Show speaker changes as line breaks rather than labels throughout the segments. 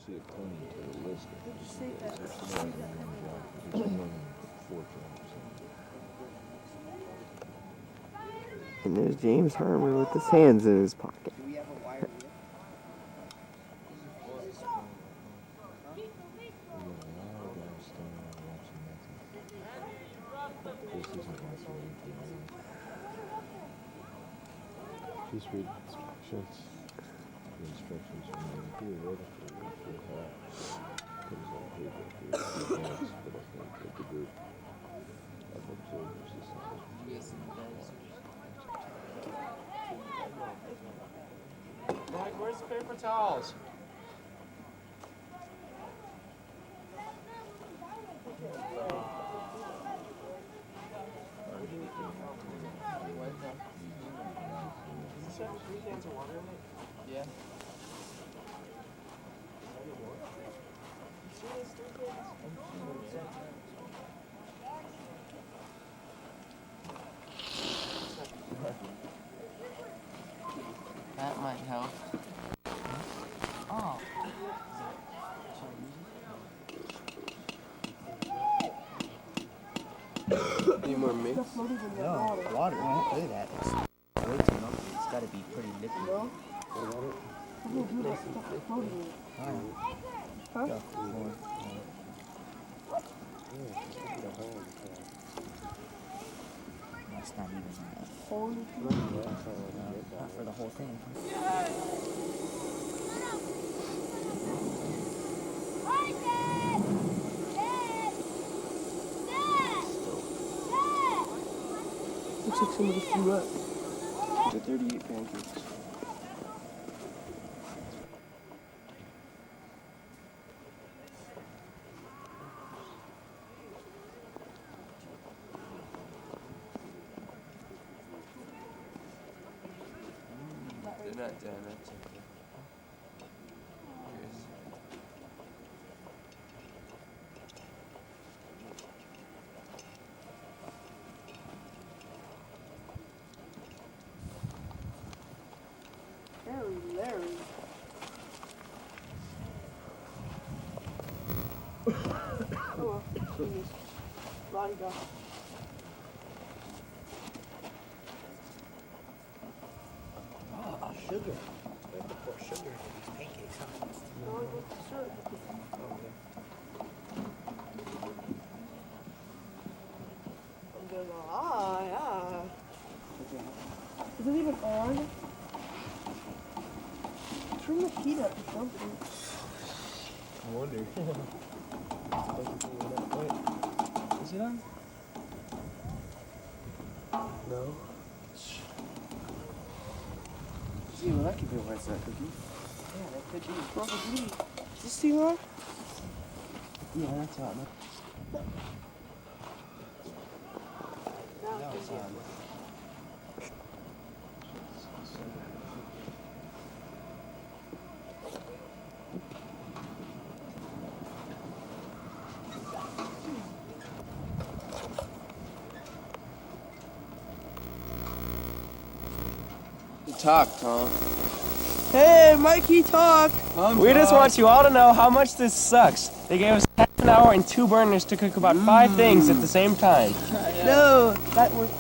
see it claimed to the list.
Did you see that?
It's more than one job. It's more than 4 jobs.
And there's James Harmer with his hands in his pocket.
Do we have a wire here?
Just read instructions. The instructions from the here, right after the hat. Comes on paper for a few minutes, but I think that the group of observers is
Mike, where's the paper towels? Yeah. That might help. Oh. Any more mix?
No, water. Don't do that. It's way too milky. It's got to be pretty liquid. That's not even enough. Not for the whole thing.
Looks like somebody threw up.
The 38 pancakes.
They're not done, that's okay.
Larry. Oh well, genius. Roddy got it.
Oh, sugar. We have to pour sugar into these pancakes, huh?
No, I want the syrup. I'm gonna go, yeah. Is it even on? Turn the heat up or something.
I wonder.
Is it on?
No.
Gee, well, that could be a white side cookie.
Yeah, that could be.
Probably. Is this thing on?
Yeah, that's hot.
No, it's on.
Talk, Tom.
Hey, Mikey, talk.
We just want you all to know how much this sucks. They gave us half an hour and 2 burners to cook about 5 things at the same time.
No, that worked.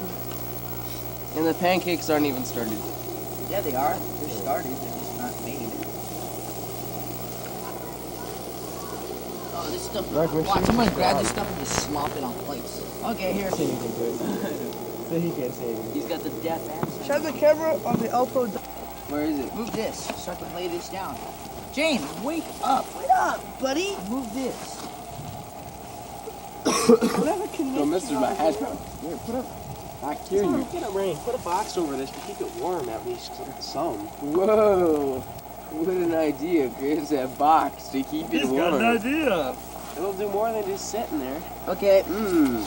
And the pancakes aren't even started.
Yeah, they are. They're started. They're just not made. Oh, this stuff. Watch, I'm gonna grab this stuff and just slop it on plates. Okay, here.
So he can't say anything.
He's got the death accent.
Shove the camera on the Alpo.
Where is it? Move this so I can lay this down. James, wake up.
Wait up, buddy.
Move this.
Whatever can
Don't mess with my hash brown.
Here, put up.
Back here, you.
Get a rain. Put a box over this to keep it warm at least some.
Whoa. What an idea, Chris. That box to keep it warm.
idea.
It'll do more than just sitting there.
Okay.
Mmm.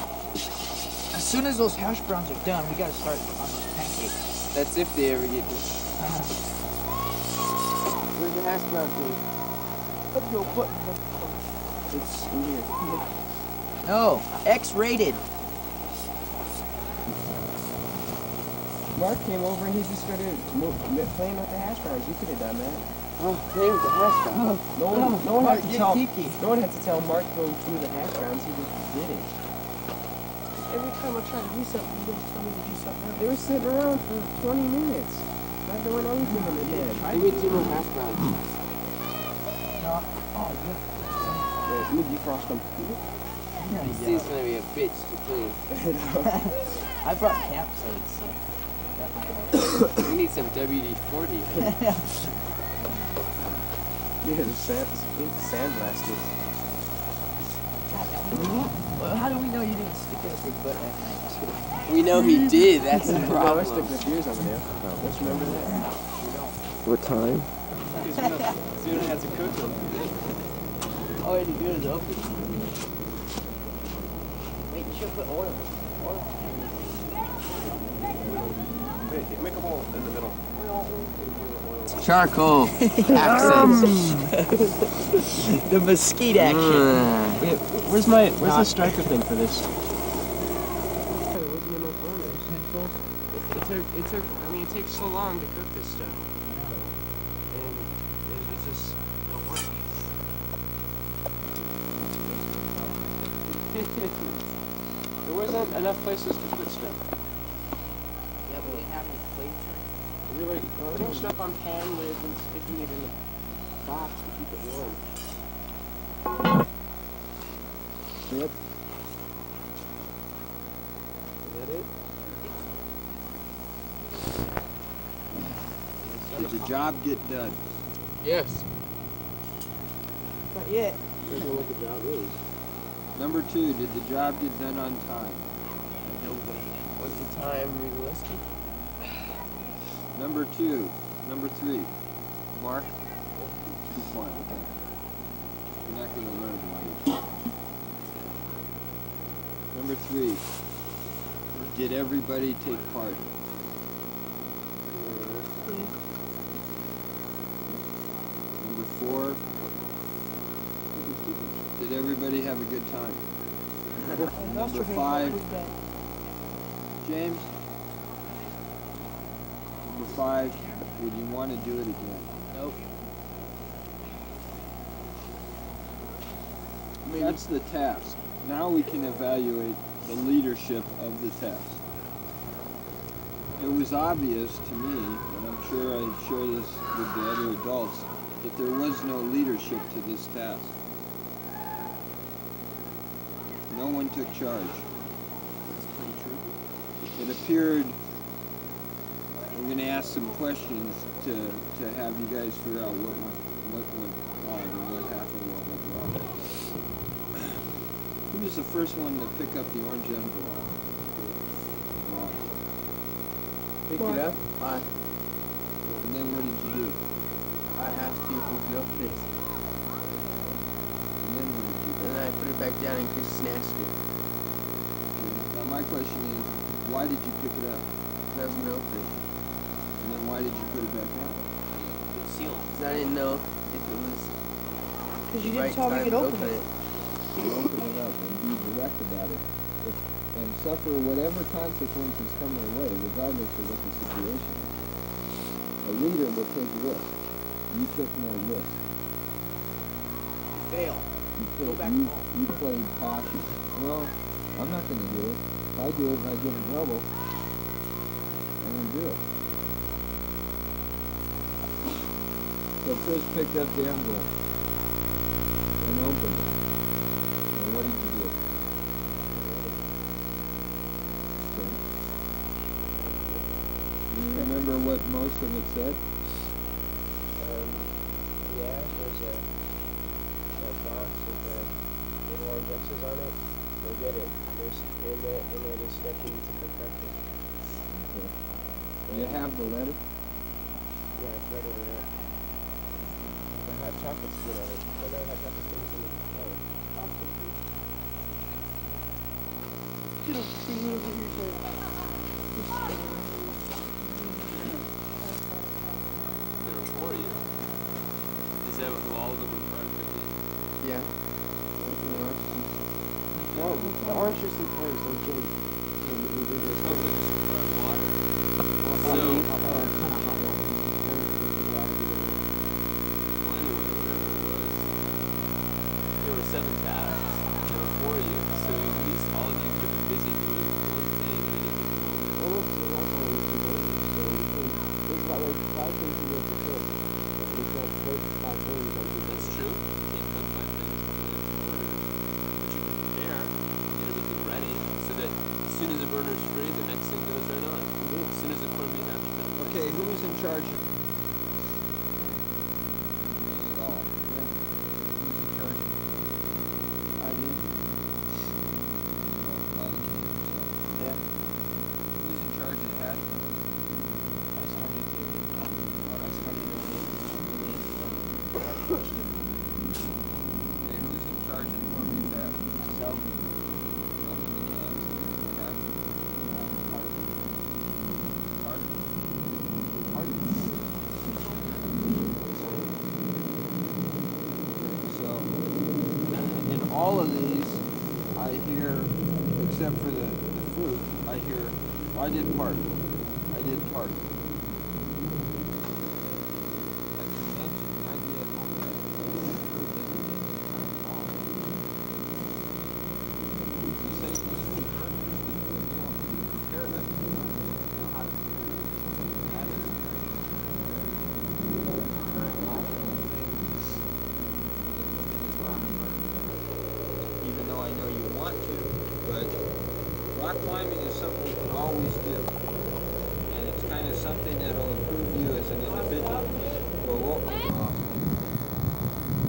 As soon as those hash browns are done, we gotta start on those pancakes.
That's if they ever get this. Where's the hash brown thing?
Up your butt.
It's in here.
No, X-rated.
Mark came over and he just started playing with the hash browns. You could have done that.
Oh, play with the hash brown.
No one had to tell.
Kiki.
No one had to tell Mark to go through the hash browns. He just did it.
Every time I try to do something, you guys tell me to do something
They were sitting around for 20 minutes, not doing anything in the bed.
Give me 2 more hash browns.
Wait, let me defrost them.
This thing's gonna be a bitch to clean.
I brought campsites, so that might help.
We need some WD-40.
Yeah, the sandblasters.
Well, how do we know you didn't stick it up your butt at night?
We know he did, that's the
I stick
problem.
the beers over there. Just remember that.
What time?
Soon has to cook them.
All you do is open. Wait, you should put oil.
Wait, make a hole in the middle.
Charcoal accents.
The mesquite action.
Wait, where's the striker thing for this? There wasn't enough burners. It took. I mean, it takes so long to cook this stuff, and it's just not working. There wasn't enough places to put stuff.
Yeah, but we didn't have any plates.
We were putting stuff on pan lids and sticking it in the box to keep it warm.
Yep.
Is that it?
Did the job get done?
Yes.
Not yet.
Depends on what the job is.
Number 2, did the job get done on time?
No way.
Was the time realistic?
Number 2, number 3, Mark, be quiet, okay? You're not going to learn why you Number 3, did everybody take part? Number 4, did everybody have a good time? Number 5, James? Number 5, would you want to do it again?
Nope.
That's the task. Now we can evaluate the leadership of the task. It was obvious to me, and I'm sure I share this with the other adults, that there was no leadership to this task. No one took charge.
That's pretty true.
It appeared, we're going to ask some questions to have you guys figure out what went wrong or what happened, what went wrong. Who was the first one to pick up the orange envelope? Wrong.
Pick it up.
And then what did you do?
I asked you who milked this.
And then what did you do?
And I put it back down and Chris snatched it.
Now my question is, why did you pick it up?
That was milked.
And then why did you put it back down?
Seal it.
Because I didn't know if it was
Because you
the right
didn't tell me
time
you
to
could open it.
You open it up and be direct about it. And suffer whatever consequences come their way, regardless of what the situation is. A leader will take risks. You took no risk.
Fail. Go back home.
You played cautious. Well, I'm not going to do it. If I do it and I get in trouble, I won't do it. So Chris picked up the envelope and opened it. And what did you do? Okay. Do you remember what most of it said?
Yeah, there's a box with the little orange X's on it. Go get it. There's in it is stuff you need to cook breakfast.
Okay. Do you have the letter?
Yeah, it's right over there. The hot chocolate's good on it. Oh no, hot chocolate's things in the
Get up, bring me over here to
They're for you. Is that what all of them are part of it?
Yeah. No, the orange juice and pears, they're good. We did this.
Probably just water.
Kind of hot water.
7 tasks that are for you, so at least all of you have been busy doing one thing at any given moment.
Almost to that's all we can do. So we can, there's about like 5 things you have to cook. But we can't cook 5 things on two
That's
days.
true. You can't cook 5 things in the burner, but you can prepare, get everything ready, so that as soon as the burner's free, the next thing goes right on. As soon as the corned beef hash is done.
Okay, who is in charge?
I do. Yeah.
Who's in charge of the hash brown?
I started doing it.
Okay, who's in charge of the corned beef hash?
So,
Open the cans and the hash. Part of it. So, in all of these, I hear, except for the fruit, I hear, I did part. I did part. Like you mentioned, the idea of only having fruit doesn't mean any kind of wrong. You say this is the burner, you know, when you prepare that, you know how to add it. Even though I know you want to, but rock climbing is something we can always do. And it's kind of something that'll improve you as an individual. Well,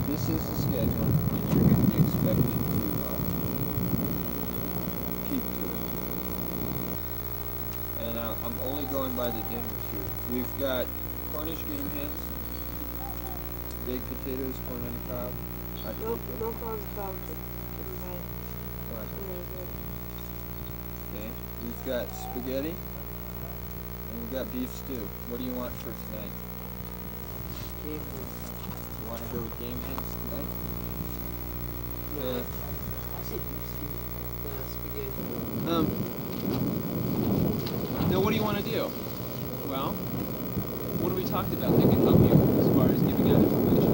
this is the schedule, and you're going to be expected to keep to it. And I'm only going by the dinners here. We've got Cornish game hens, baked potatoes, corn on the cob.
No problems about it.
Okay, we've got spaghetti, and we've got beef stew. What do you want for tonight?
game.
You want to go with game hens tonight? Okay.
I said spaghetti.
Now what do you want to do? Well, what have we talked about that can help you as far as giving out information?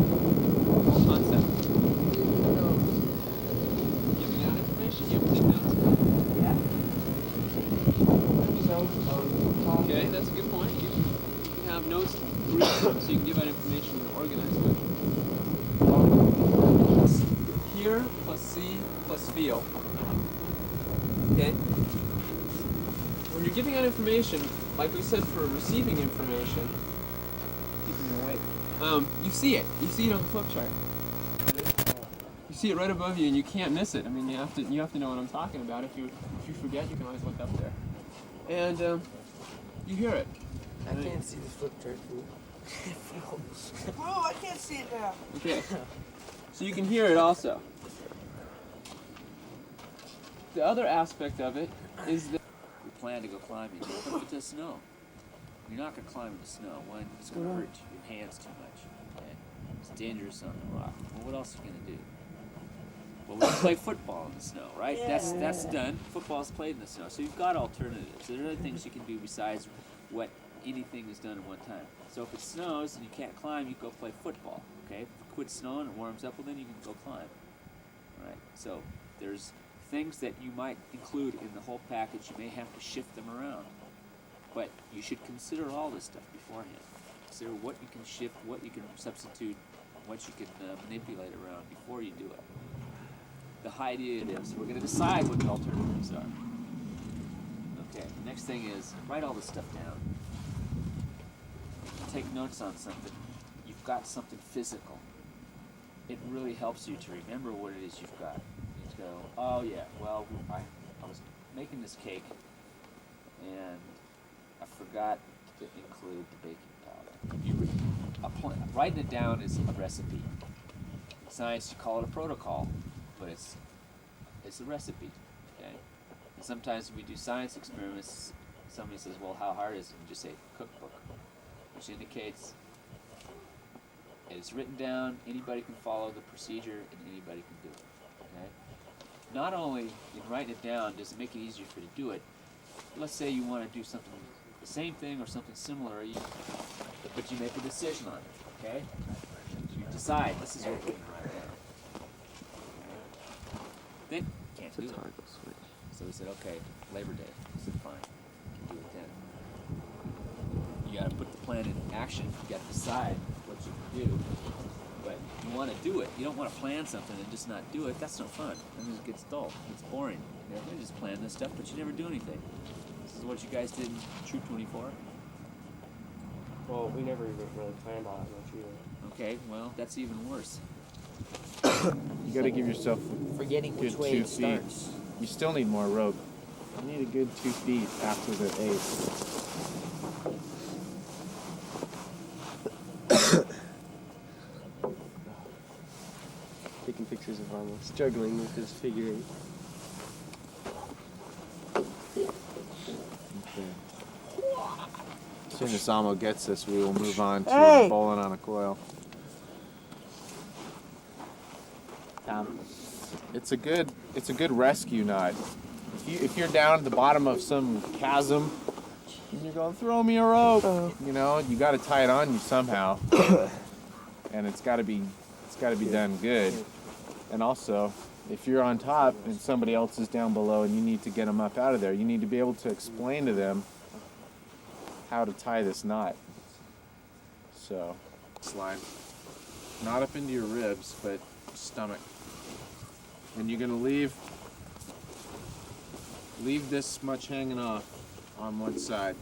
What concept? Giving out information? You have to take notes?
Yeah. So,
Okay, that's a good point. You can have notes to read from so you can give out information in an organized way. Hear plus see plus feel. Okay? When you're giving out information, like we said for receiving information, keeping you awake, you see it. You see it on the flip chart. You see it right above you, and you can't miss it. I mean, you have to know what I'm talking about. If you forget, you can always look up there. And you hear it.
I can't see the flip chart.
Oh, I can't see it now.
Okay. So you can hear it also. The other aspect of it is that
We plan to go climbing. What if it does snow? You're not going to climb in the snow. One, it's going to hurt your hands too much. Okay? It's dangerous on the rock. Well, what else are you going to do? Well, we can play football in the snow, right? That's done. Football's played in the snow. So you've got alternatives. There are other things you can do besides what anything is done at one time. So if it snows and you can't climb, you go play football. Okay? If it quits snowing and warms up, well then you can go climb. All right? So there's things that you might include in the whole package. You may have to shift them around. But you should consider all this stuff beforehand. Consider what you can shift, what you can substitute, what you can manipulate around before you do it. The idea is we're going to decide what the alternatives are. Okay, next thing is write all this stuff down. Take notes on something. You've got something physical. It really helps you to remember what it is you've got. You go, oh yeah, well, I was making this cake and I forgot to include the baking powder. Writing it down is a recipe. In science, you call it a protocol, but it's a recipe. Okay. And sometimes when we do science experiments, somebody says, "Well, how hard is it?" You just say cookbook, which indicates it's written down. Anybody can follow the procedure, and anybody can do it. Okay. Not only in writing it down does it make it easier for you to do it. Let's say you want to do something, the same thing or something similar, but you make a decision on it, okay? You decide, this is what we're doing right now. Okay? then can't
It's a
do it.
toggle switch.
So we said, okay, Labor Day. I said, fine, can do it then. You gotta put the plan in action. You gotta decide what you can do. But you wanna do it. You don't wanna plan something and just not do it. That's no fun. Then it gets dull. It's boring. You just plan this stuff, but you never do anything. This is what you guys did in Troop 24.
Well, we never even really planned all that much either.
Okay, well, that's even worse.
You got to give yourself
Forgetting
good
which way
2
it
feet.
starts.
You still need more rope. You need a good 2 feet after the 8.
Taking pictures of Arnold struggling with his figure 8.
As soon as Amo gets this, we will move on to
Hey!
bowling on a coil.
Tom.
It's a good rescue knot. If you're down at the bottom of some chasm and you're going, throw me a rope, you know, you got to tie it on you somehow, and it's got to be done good. And also, if you're on top and somebody else is down below and you need to get them up out of there, you need to be able to explain to them how to tie this knot. So, slide, not up into your ribs, but stomach. And you're gonna leave this much hanging off on one side.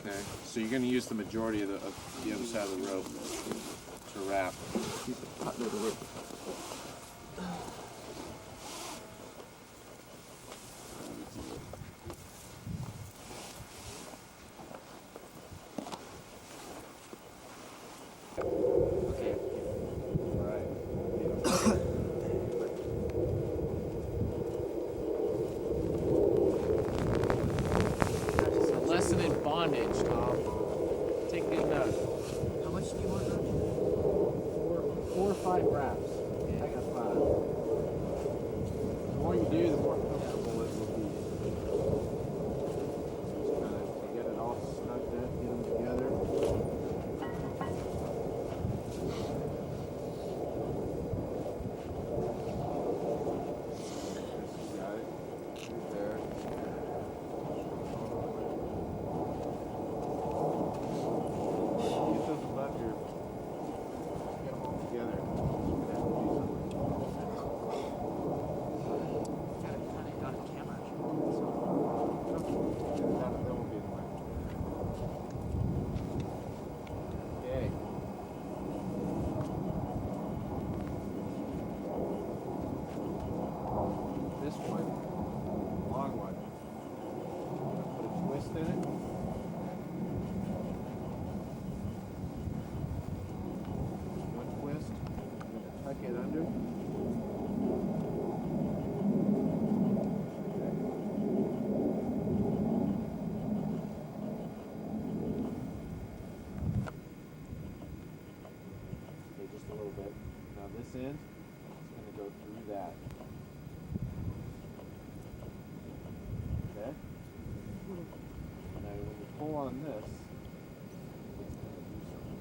Okay, so you're gonna use the majority of the other side of the rope to wrap.
Okay.
It's a lesson in bondage, Tom. Take good note.
How much do you want?
4 or 5 wraps. I got 5. The more you do, the more comfortable it will be. Just kind of get it all stuck in, get them together. Got it. Right there. Get those above your. Get them all together. Okay. This one, long one. Put a twist in it. One twist. Tuck it under. Okay, just a little bit. Now this end is going to go through that. Okay? Now when you pull on this, it's going to do something.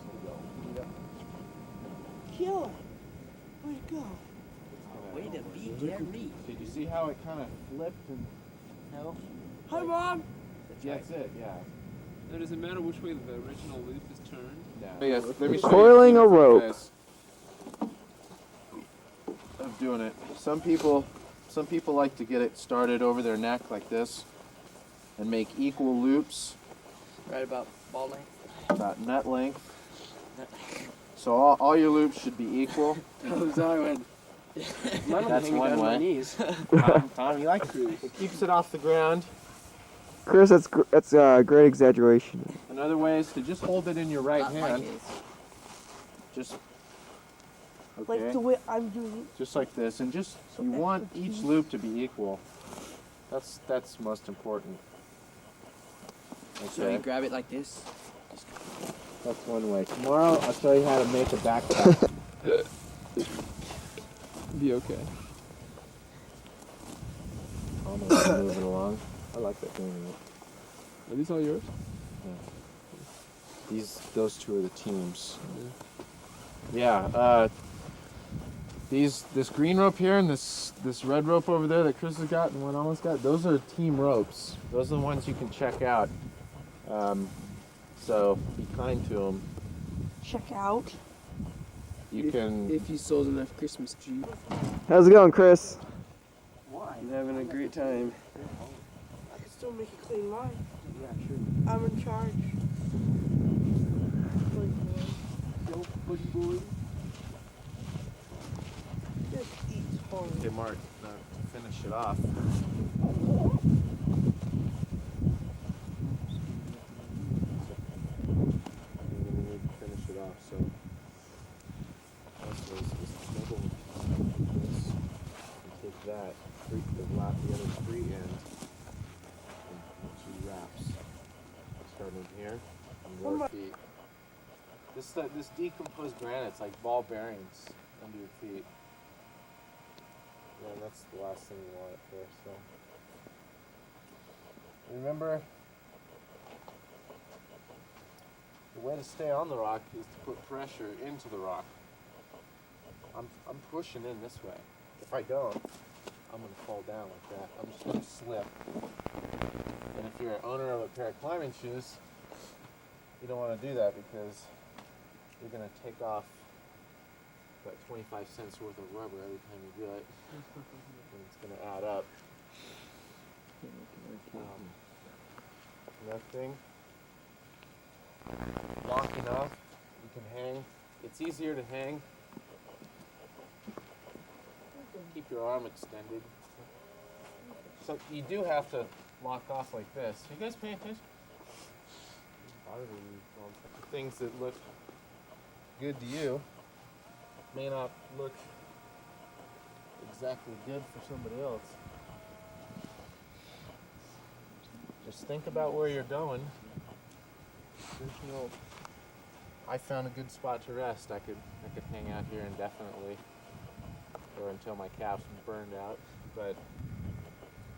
So go. Heat up.
Killer. Where'd it go?
It's
Way
gonna-
to be Jerry.
Did you see how it kind of flipped and?
No.
Hi, Mom!
That's it, yeah.
Now, does it matter which way the original loop is turned?
Oh, yes, let me show
Coiling
you
a rope.
this of doing it. Some people like to get it started over their neck like this and make equal loops
Right about ball length.
about net length. So all your loops should be equal.
Oh, sorry, man. Mine will
That's
hang
one
down my
way.
knees.
Tom, you like it keeps it off the ground.
Chris, that's a great exaggeration.
Another way is to just hold it in your right
Not my
hand.
case.
Just
Like
okay.
the way I'm doing
Just like this, and just you want each loop to be equal. That's most important.
So you
Okay,
grab it like this.
that's one way. Tomorrow I'll show you how to make a backpack.
Be okay.
I'm gonna move it along. I like that thing.
Are these all yours?
Those two are the teams. Yeah. This green rope here and this red rope over there that Chris has got and one almost got, those are team ropes. Those are the ones you can check out. So be kind to them.
Check out.
You can.
If you sold enough Christmas trees.
How's it going, Chris?
I'm having a great time.
I can still make a clean line. Yeah, sure. I'm in charge. Just eat hard.
Hey, Mark. To finish it off. Finish it off. So. Also, is double this. You take that, the other free end, and two wraps. Starting here, and your feet. This decomposed granite's like ball bearings under your feet. Yeah, that's the last thing you want up there. So remember, the way to stay on the rock is to put pressure into the rock. I'm pushing in this way. If I don't, I'm gonna fall down like that. I'm just gonna slip. And if you're an owner of a pair of climbing shoes, you don't want to do that because you're gonna take off about 25 cents worth of rubber every time you do it, and it's gonna add up. That thing, locking off, you can hang. It's easier to hang. Keep your arm extended. So you do have to lock off like this. You guys paying attention? Things that look good to you may not look exactly good for somebody else. Just think about where you're going. I found a good spot to rest. I could hang out here indefinitely, or until my calves burned out. But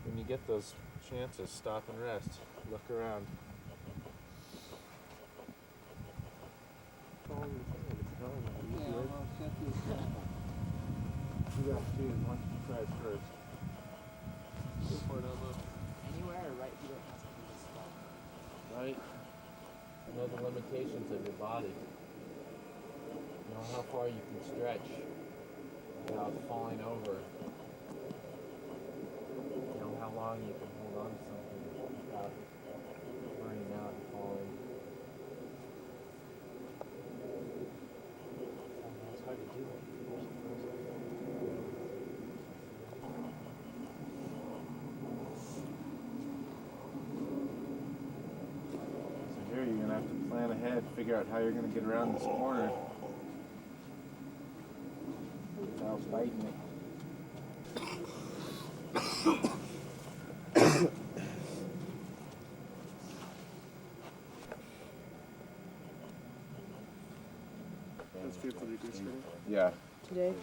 when you get those chances, stop and rest. Look around. You got to choose. Why don't you try it first? Go for it, Emma.
Anywhere or right here has to be the spot.
Right? You know the limitations of your body. You know how far you can stretch without falling over. You know how long you can hold on to something without burning out and falling. It's hard to do it. Here you're gonna have to plan ahead, figure out how you're gonna get around this corner without fighting it.
That's good for the good stuff.
Yeah.
Today?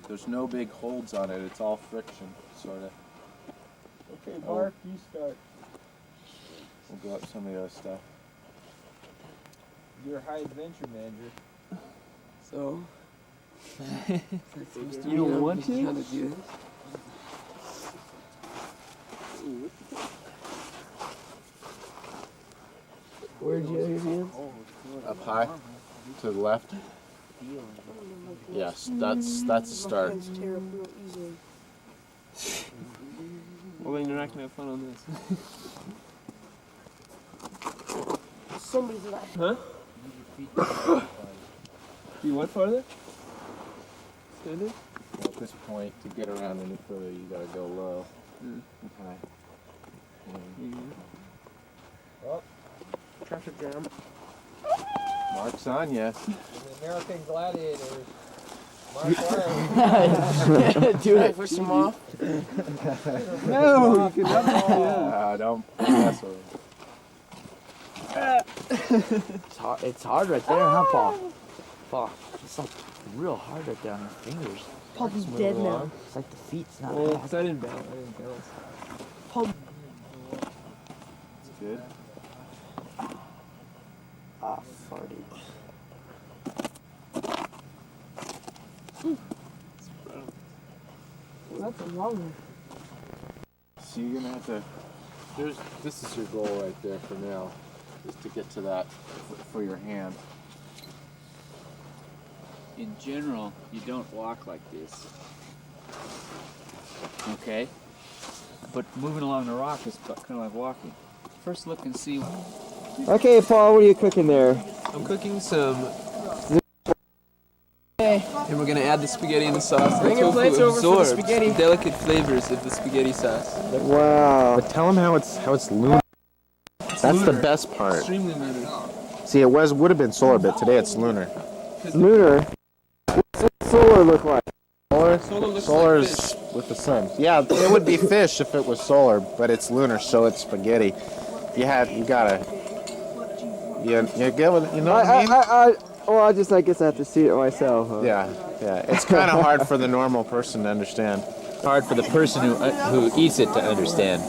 There's no big holds on it, it's all friction, sorta. Okay, Mark, you start. We'll go up some of the other stuff.
You're a high adventure manager.
So,
You don't want to?
How to do this?
Where'd you have your hands?
Up high, to the left. Yes, that's a start.
My hands tear up real easily.
Well, then you're not gonna have fun on this.
Somebody's like,
Huh? You went farther? Standing?
At this point, to get around any further, you gotta go low. Okay.
Traffic jam.
Mark's on you.
The American Gladiators. Mark Warren.
Do it.
Push them off.
No, you can never.
Don't mess with him.
It's hard right there, huh, Paul? Paul, it's like real hard right there on your fingers.
Puppy's dead now.
It's like the feet's not
Well,
back.
'cause I didn't balance.
It's good.
Ah, farty.
That's a long one.
So you're gonna have to. This is your goal right there for now, is to get to that for your hand.
In general, you don't walk like this. Okay? But moving along the rock is kind of like walking. First look and see.
Okay, Paul, what are you cooking there?
I'm cooking some. And we're gonna add the spaghetti and the sauce.
Bring your plates over for the spaghetti.
The delicate flavors of the spaghetti sauce.
Wow.
But tell them how it's lunar. That's the best part.
Extremely lunar.
See, it would have been solar, but today it's lunar.
Lunar. What's solar look like?
Solar's
like fish.
with the sun. Yeah, it would be fish if it was solar, but it's lunar, so it's spaghetti. You gotta. You get what you know what I mean?
Well, I guess I have to see it myself. Huh?
Yeah. It's kind of hard for the normal person to understand.
Hard for the person who eats it to understand.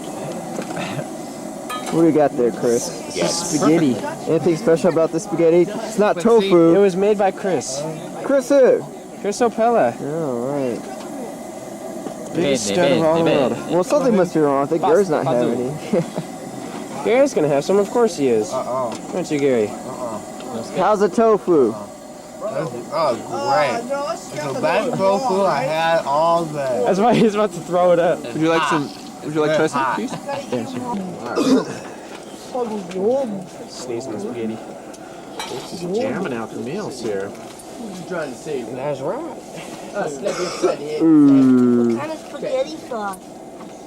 What do you got there, Chris? Spaghetti. Anything special about the spaghetti? It's not tofu.
It was made by Chris.
Chris who?
Chris Opella.
Oh, right. Biggest stud of all the world. Well, something must be wrong. I think Gary's not having any.
Gary's gonna have some. Of course he is. Aren't you, Gary?
How's the tofu?
Great. No, it's
The best tofu I had all day.
That's why he's about to throw it up.
Would you like some? Would you like to try some, please?
Sneeze my spaghetti.
She's jamming out the meals here.
That's right.
What kind of spaghetti sauce?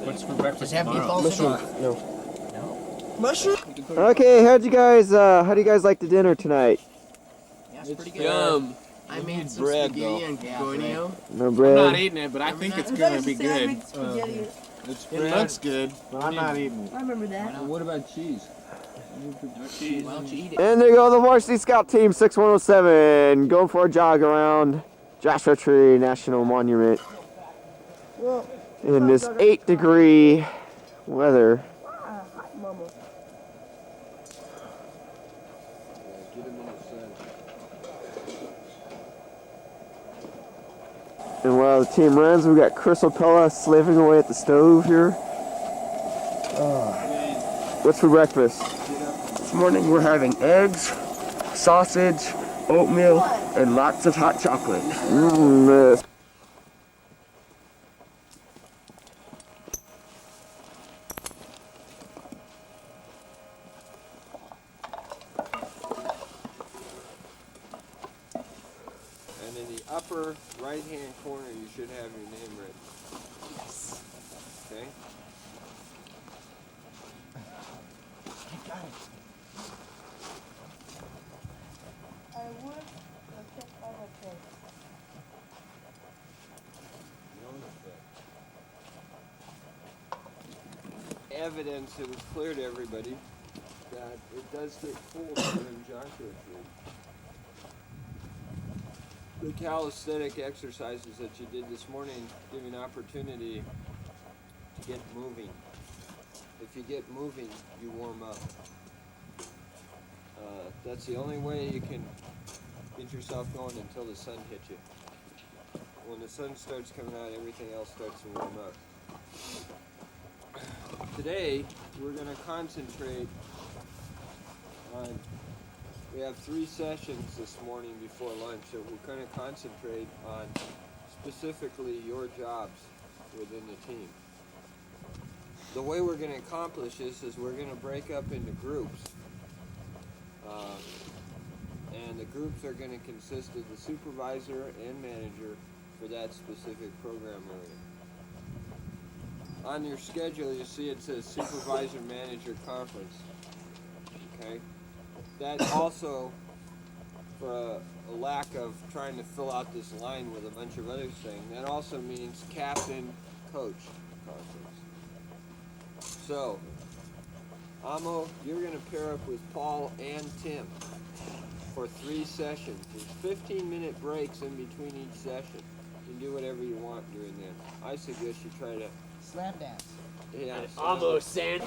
What's for breakfast
Have
tomorrow?
meatballs
Mushroom?
Okay, how do you guys like the dinner tonight?
Yeah, it's pretty good.
Yum.
I made some
bread,
spaghetti
though.
and conio.
No
I'm not
bread.
eating it, but I think it's
I
gonna
thought
be
you said I
good.
made spaghetti.
It's
It
bread.
looks good, but I'm not eating it.
I remember that.
What about cheese?
No cheese.
Why don't you eat it?
And there go the Varsity Scout Team 6107 going for a jog around Joshua Tree National Monument
Well,
in this 8-degree weather.
mama.
And while the team runs, we got Chris Opella slaving away at the stove here. What's for breakfast?
This morning we're having eggs, sausage, oatmeal, and lots of hot chocolate.
Yes.
And in the upper right-hand corner, you should have your name written. Okay?
I would check all my things.
Evidence, it was clear to everybody that it does get cold during Joshua Tree. The calisthenic exercises that you did this morning give you an opportunity to get moving. If you get moving, you warm up. That's the only way you can get yourself going until the sun hits you. When the sun starts coming out, everything else starts to warm up. Today, we're going to concentrate on, we have 3 sessions this morning before lunch, so we're going to concentrate on specifically your jobs within the team. The way we're going to accomplish this is we're going to break up into groups. And the groups are going to consist of the supervisor and manager for that specific program area. On your schedule, you see it says Supervisor Manager Conference. Okay? That also, for a lack of trying to fill out this line with a bunch of other things, that also means Captain Coach Conference. So, Amo, you're going to pair up with Paul and Tim for 3 sessions. There's 15-minute breaks in between each session. You can do whatever you want during them. I suggest you try to...
Slam dance.
Yeah,
Almost sand.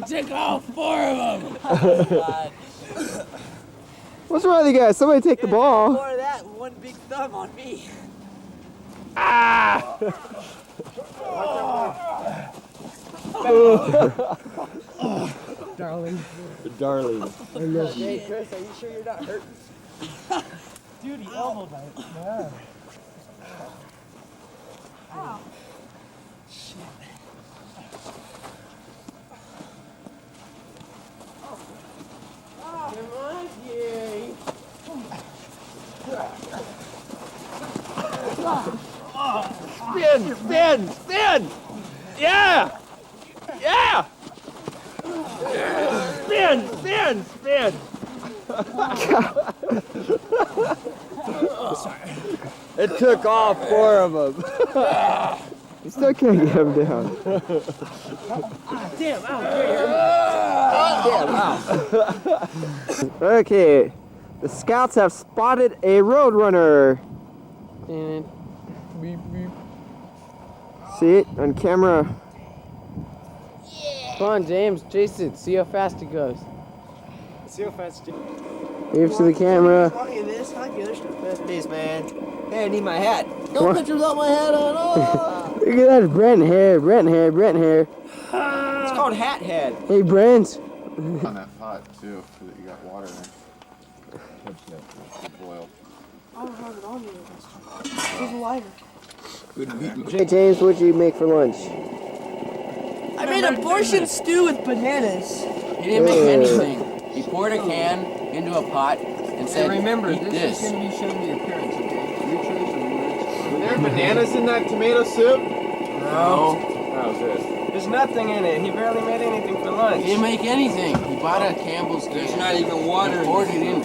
It took all 4 of them.
What's wrong with you guys? Somebody take the ball.
More of that, one big thumb on me.
Darling.
Darling.
Hey, Chris, are you sure you're not hurt?
Dude, he elbowed my man.
Ow. Come on, Gary.
Spin, spin, spin! Yeah! Yeah! Spin, spin, spin!
It took all 4 of them.
You still can't get him down.
Damn, ow, Gary.
Okay, the scouts have spotted a roadrunner.
Beep, beep.
See it on camera.
Come on, James, Jason, see how fast it goes.
See how fast you
Waves to the camera.
Walking this, I like the other stuff.
Peace, man. Hey, I need my hat.
No pictures without my hat on. Oh.
Look at that, Brent hair, Brent hair, Brent hair.
It's called hat head.
Hey, Brent.
On that pot too, so that you got water in it. Catch that boil.
I don't have it on me. There's a lighter.
Hey, James, what'd you make for lunch?
I made abortion stew with bananas.
He didn't make anything. He poured a can into a pot and said,
remember,
eat
this
this.
is going to be showing the appearance, okay? Your choice of words.
Were there bananas in that tomato soup?
No.
Oh, good.
There's nothing in it. He barely made anything for
He
lunch.
didn't make anything. He bought a Campbell's can.
There's not even water
He
in
poured
this
it in.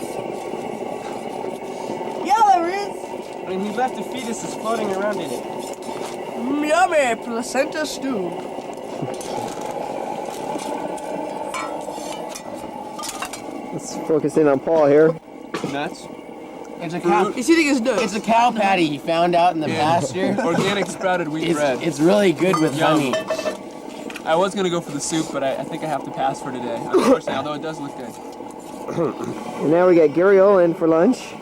Yeah, there is.
And he left the fetuses floating around in it.
Yummy placenta stew.
Let's focus in on Paul here.
Nuts.
It's a cow.
He's eating his nuts.
It's a cow patty he found out in the pasture.
Organic sprouted wheat bread.
It's really good with
Yum.
honey.
I was gonna go for the soup, but I think I have to pass for today. Unfortunately, although it does look good.
And now we got Gary Olin for lunch.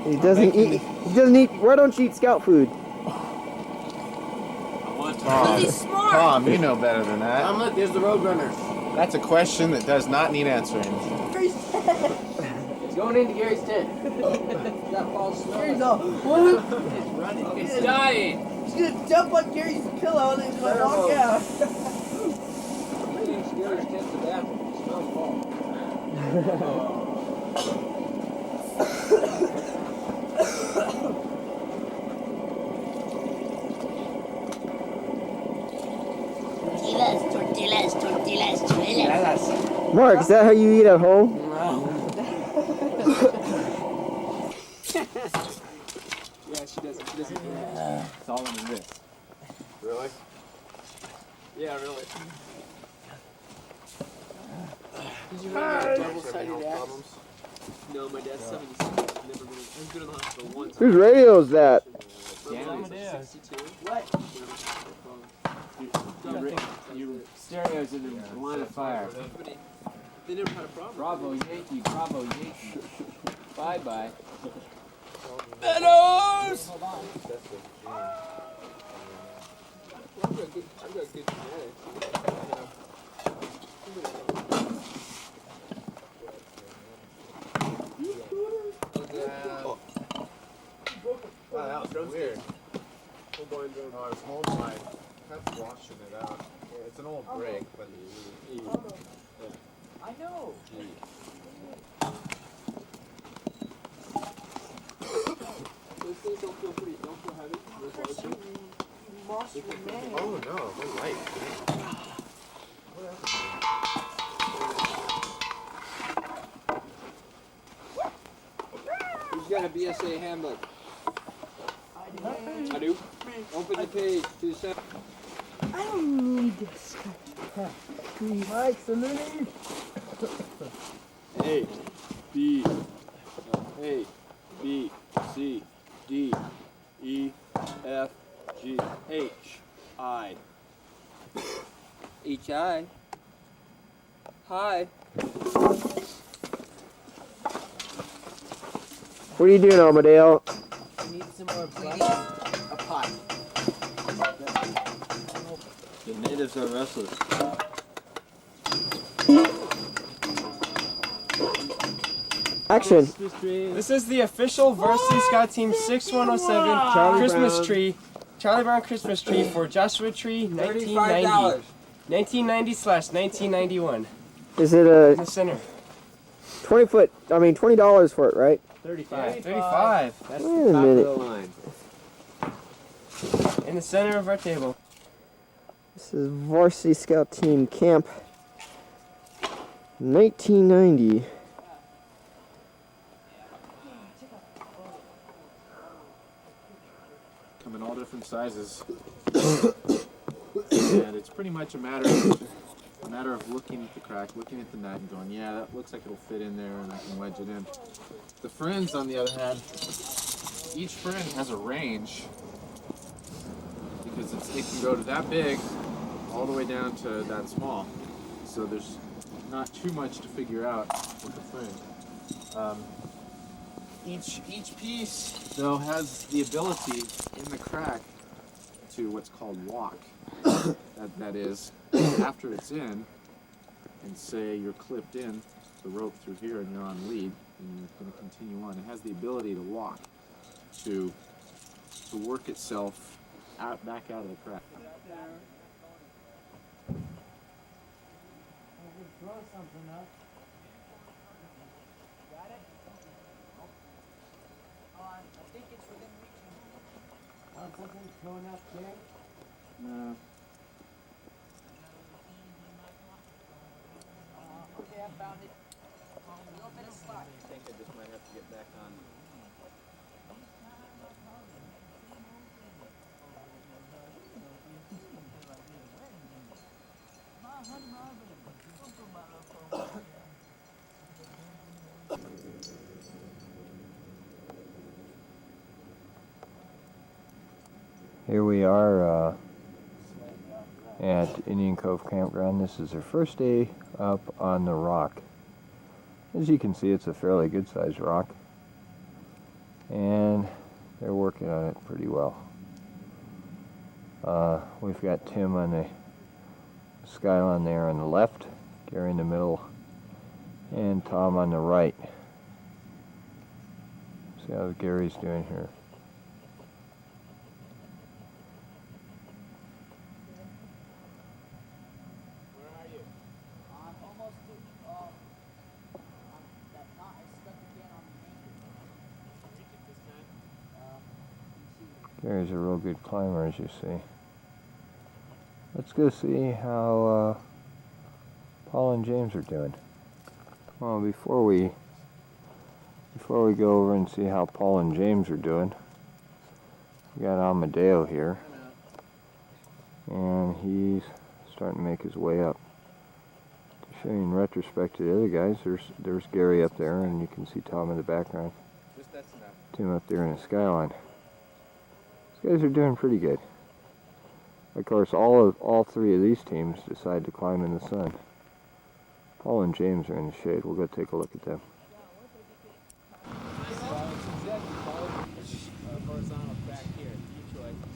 He doesn't eat. He doesn't eat. Why don't you eat scout food?
He's smart.
Tom, you know better than that.
Look, there's the Roadrunner.
That's a question that does not need answering.
It's going into Gary's tent. That false smell.
Gary's all, what?
It's running. It's dying.
He's gonna jump on Gary's pillow and then he's gonna walk out.
Tortillas.
Mark, is that how you eat at home?
Yeah, she doesn't. She doesn't. It's all in the wrist.
Really?
Yeah, really.
Did you have a double-sided axe?
No, my dad's 76. Never been. He's been in the hospital once.
Whose radio is that?
Amadeus. 62.
What?
Your stereo's in the line of fire.
They never had a problem.
Bravo, Yankee. Bravo, Yankee. Bye-bye.
Meadows! I've got good genetics.
Wow, that was weird. Oh, I was holding my, kept washing it out. It's an old brick, but
I know.
Those things don't feel heavy.
Monster man.
oh no, they're light.
Who's got a BSA handbook? I do. Open the page to the center.
I don't need this.
Mike's underneath.
A, B, A, B, C, D, E, F, G, H, I. H, I.
Hi.
What are you doing, Amadeo?
We need some more butter. A pot.
The natives are restless.
Action.
This is the official Varsity Scout Team 6107 Christmas tree. Charlie Brown Christmas tree for Joshua Tree 1990. 1990/1991.
Is it
In
a
the center.
$20 for it, right?
35. 35.
That's
Wait a
the top
minute.
of the line.
In the center of our table.
This is Varsity Scout Team Camp 1990.
Come in all different sizes. And it's pretty much a matter of looking at the crack, looking at the nut, and going, yeah, that looks like it'll fit in there, and I can wedge it in. The friends, on the other hand, each friend has a range because it can go to that big, all the way down to that small. So there's not too much to figure out with the friend. Each piece, though, has the ability in the crack to what's called walk. That is, after it's in, and say you're clipped in the rope through here and you're on lead, and you're going to continue on, it has the ability to walk, to work itself back out of the crack. No.
Okay, I found it. A little bit of slack.
I think I just might have to get back on.
Here we are at Indian Cove Campground. This is their first day up on the rock. As you can see, it's a fairly good sized rock, and they're working on it pretty well. We've got Tim on the skyline there on the left, Gary in the middle, and Tom on the right. See how Gary's doing here. Gary's a real good climber, as you see. Let's go see how Paul and James are doing. Well, before we go over and see how Paul and James are doing, we got Amadeo here, and he's starting to make his way up. To show you in retrospect to the other guys, there's Gary up there, and you can see Tom in the background. Tim up there in the skyline. These guys are doing pretty good. Of course, all three of these teams decide to climb in the sun. Paul and James are in the shade. We'll go take a look at them.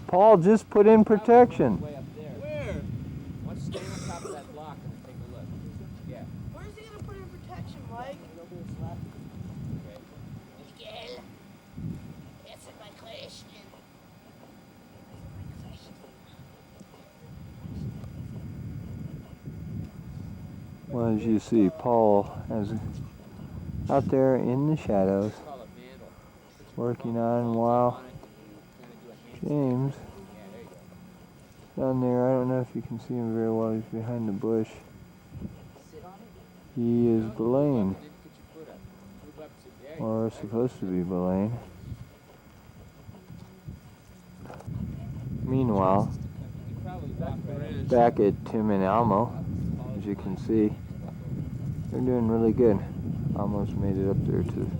Paul just put in protection.
Where? Why don't you stand on top of that block and take a look? Yeah.
Where's he gonna put in protection, Mike?
Miguel, answer my question.
Well, as you see, Paul is out there in the shadows working on, while James down there, I don't know if you can see him very well, he's behind the bush. He is belaying, or supposed to be belaying. Meanwhile, back at Tim and Almo, as you can see, they're doing really good. Almost made it up there to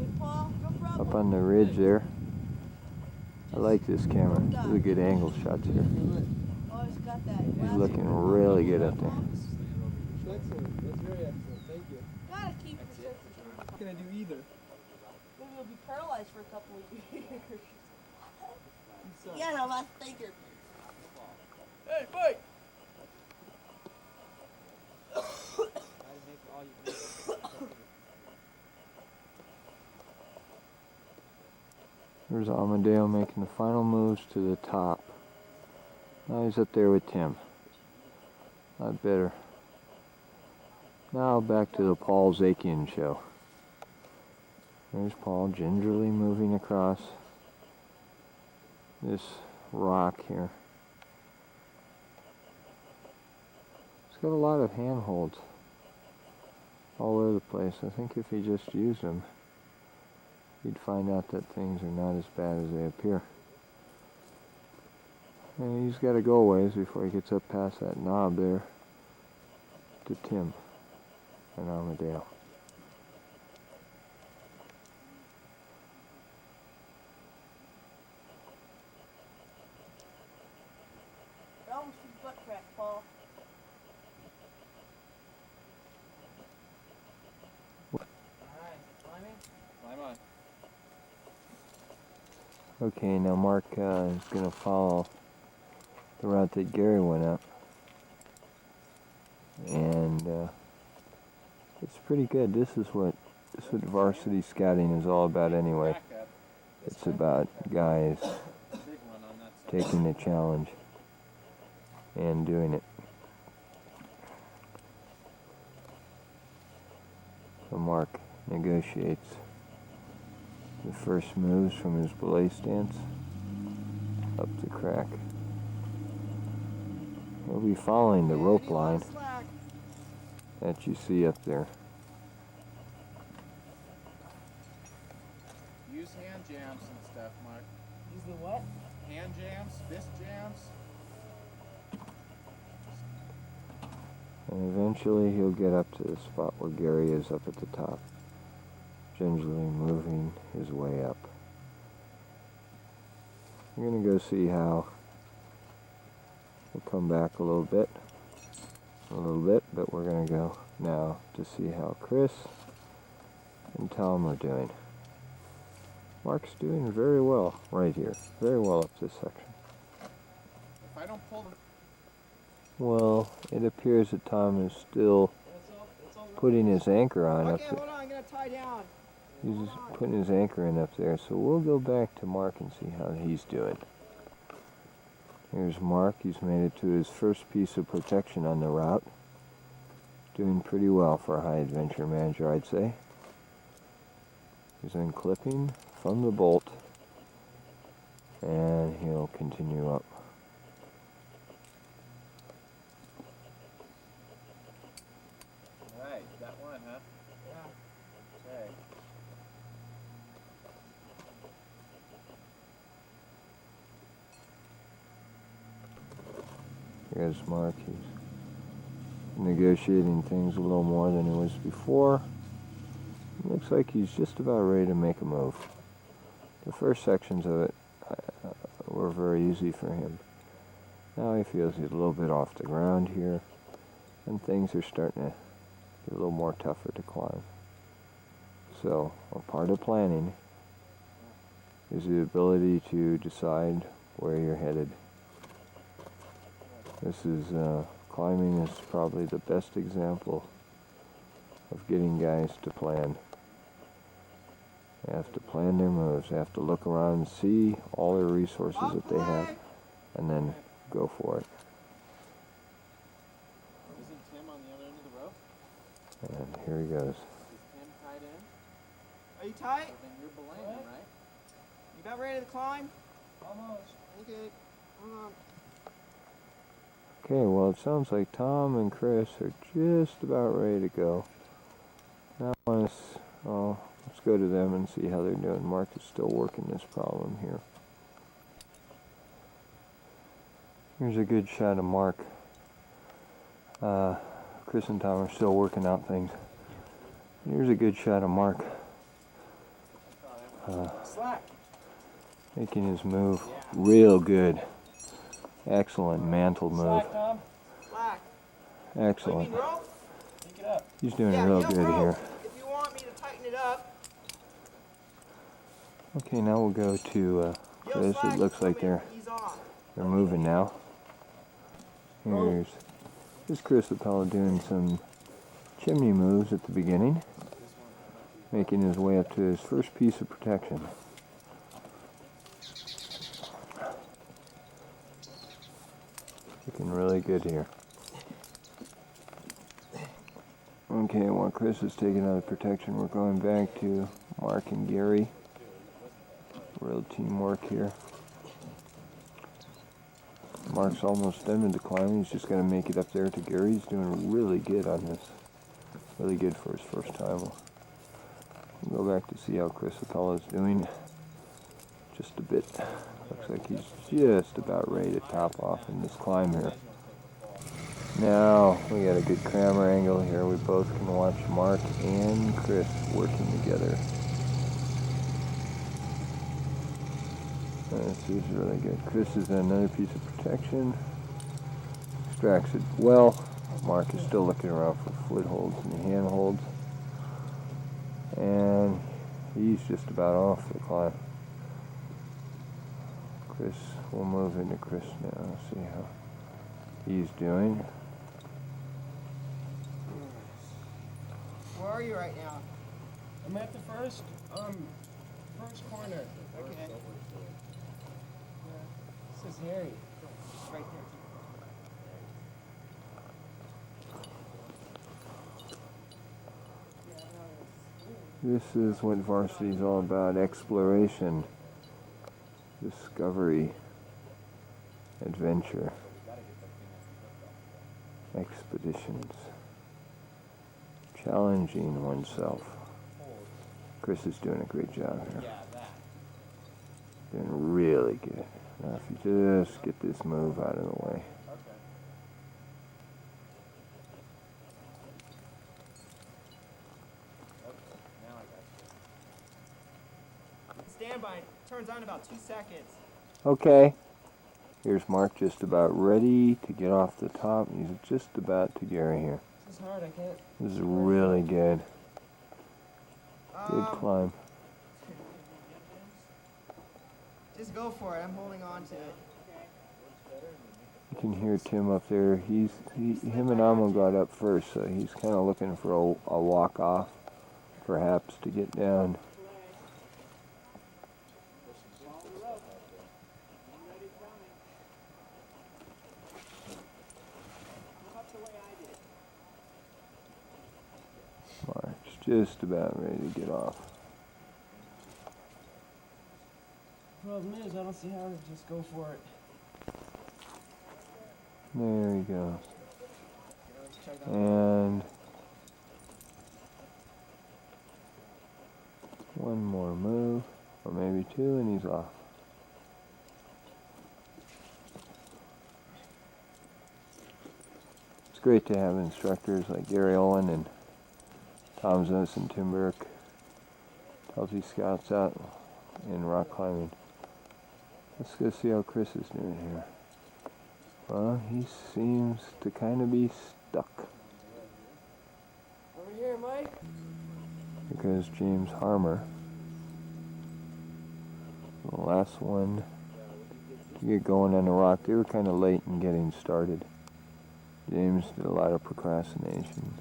up on the ridge there. I like this camera. This is a good angle shots here. He's looking really good up there.
That's very excellent.
gotta keep your sense of humor.
What can I do either?
Maybe you'll be paralyzed for a couple of years.
So,
Yeah, no, my thinker.
hey, fight!
There's Amadeo making the final moves to the top. Now he's up there with Tim. Not better. Now back to the Paul Zakian show. There's Paul gingerly moving across this rock here. He's got a lot of handholds all over the place. I think if he just used them, he'd find out that things are not as bad as they appear. And he's got to go a ways before he gets up past that knob there to Tim and Amadeo.
You're almost to the butt crack, Paul.
Climb on.
Okay, now Mark is going to follow the route that Gary went up. And it's pretty good. This is what varsity scouting is all about anyway. It's about guys taking the challenge and doing it. So Mark negotiates the first moves from his belay stance up the crack. We'll be following the rope line that you see up there.
Use hand jams and stuff, Mark.
Use the what?
Hand jams, fist jams.
And eventually he'll get up to the spot where Gary is up at the top, gingerly moving his way up. We're going to go see how. We'll come back a little bit, but we're going to go now to see how Chris and Tom are doing. Mark's doing very well right here, very well up this section.
If I don't pull the...
Well, it appears that Tom is still putting his anchor on up
Okay,
there.
hold on, I'm gonna tie down.
He's just putting his anchor in up there, so we'll go back to Mark and see how he's doing. Here's Mark. He's made it to his first piece of protection on the route. Doing pretty well for a high adventure manager, I'd say. He's unclipping from the bolt, and he'll continue up.
Right, that one, huh?
Yeah.
Okay.
Here's Mark. He's negotiating things a little more than he was before. Looks like he's just about ready to make a move. The first sections of it were very easy for him. Now he feels he's a little bit off the ground here, and things are starting to get a little more tougher to climb. So, a part of planning is the ability to decide where you're headed. This is, climbing is probably the best example of getting guys to plan. They have to plan their moves. They have to look around and see all their resources that they have, and then go for it.
Isn't Tim on the other end of the rope?
And here he goes.
Is Tim tied in?
Are you tight?
So then you're belaying him, right?
You about ready to climb? Almost. Okay. Hold on.
Okay, well, it sounds like Tom and Chris are just about ready to go. Now let's go to them and see how they're doing. Mark is still working this problem here. Here's a good shot of Mark. Chris and Tom are still working out things. Here's a good shot of Mark making his move real good. Excellent mantle move.
Slack.
Excellent.
Rope?
it up.
He's doing
Yeah,
real
no
good
rope.
here.
If you want me to tighten it up.
Okay, now we'll go to Chris. It looks like they're moving now. Here's Chris Appella doing some chimney moves at the beginning, making his way up to his first piece of protection. Looking really good here. Okay, while Chris is taking out the protection, we're going back to Mark and Gary. Real teamwork here. Mark's almost done with the climb. He's just got to make it up there to Gary. He's doing really good on this. Really good for his first time. We'll go back to see how Chris Appella is doing. Just a bit. Looks like he's just about ready to top off in this climb here. Now we got a good camera angle here. We both can watch Mark and Chris working together. This is really good. Chris is another piece of protection. Extracts it well. Mark is still looking around for footholds and handholds. And he's just about off the climb. Chris, we'll move into Chris now. See how he's doing.
Where are you right now?
I'm at the first corner.
Okay.
This is Harry.
Right there.
This is what Varsity is all about: exploration, discovery, adventure, expeditions, challenging oneself. Chris is doing a great job here. Doing really good. Now if you just get this move out of the way.
Standby. Turns on in about 2 seconds.
Okay. Here's Mark just about ready to get off the top. He's just about to Gary here.
This is hard, I can't.
This is really good. Good climb.
Just go for it. I'm holding on to it.
You can hear Tim up there. Him and Amo got up first, so he's kind of looking for a walk off, perhaps, to get down. Mark's just about ready to get off.
Problem is, I don't see how to just go for it.
There he goes. And one more move, or maybe two, and he's off. It's great to have instructors like Gary Owen and Tom Zess and Tim Burke help these scouts out in rock climbing. Let's go see how Chris is doing here. Well, he seems to kind of be stuck.
Over here, Mike.
Here goes James Harmer. The last one to get going on the rock. They were kind of late in getting started. James did a lot of procrastination.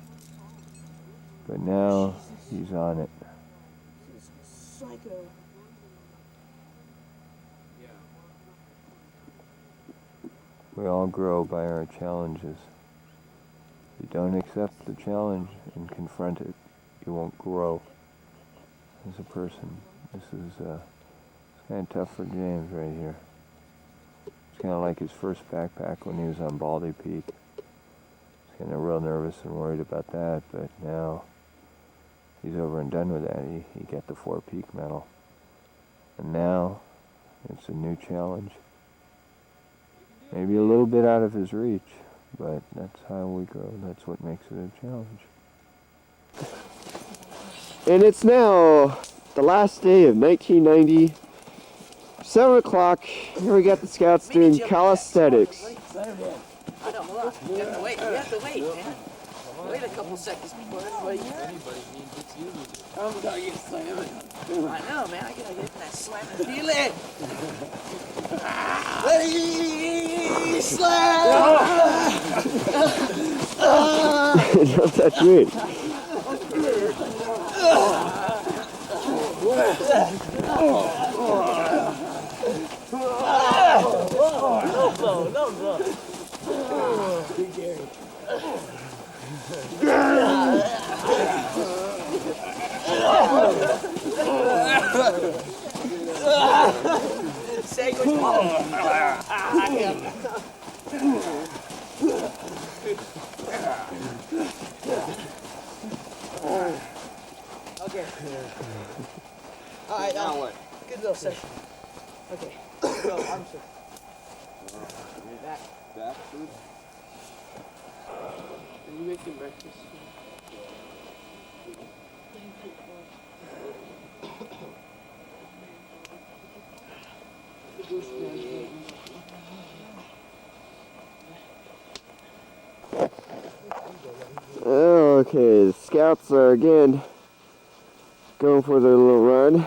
But now he's on it.
Psycho.
We all grow by our challenges. If you don't accept the challenge and confront it, you won't grow as a person. This is it's kind of tough for James right here. It's kind of like his first backpack when he was on Baldy Peak. He's kind of real nervous and worried about that, but now he's over and done with that. He got the 4 Peak medal. And now it's a new challenge. Maybe a little bit out of his reach, but that's how we grow. That's what makes it a challenge.
And it's now the last day of 1990. 7 o'clock. Here we got the scouts doing calisthenics.
I know, hold on. You have to wait, man. Wait a couple seconds before everybody.
If anybody needs it, you need it.
I'm gonna get slammed. I know, man. I gotta get that slam and feel it. Ready, slam!
Don't touch me.
No blow.
Say goodbye. Okay. Alright,
Now what?
good little session. Okay. Go, I'm sure.
Back food?
Are you making breakfast?
Okay, the scouts are again going for their little run.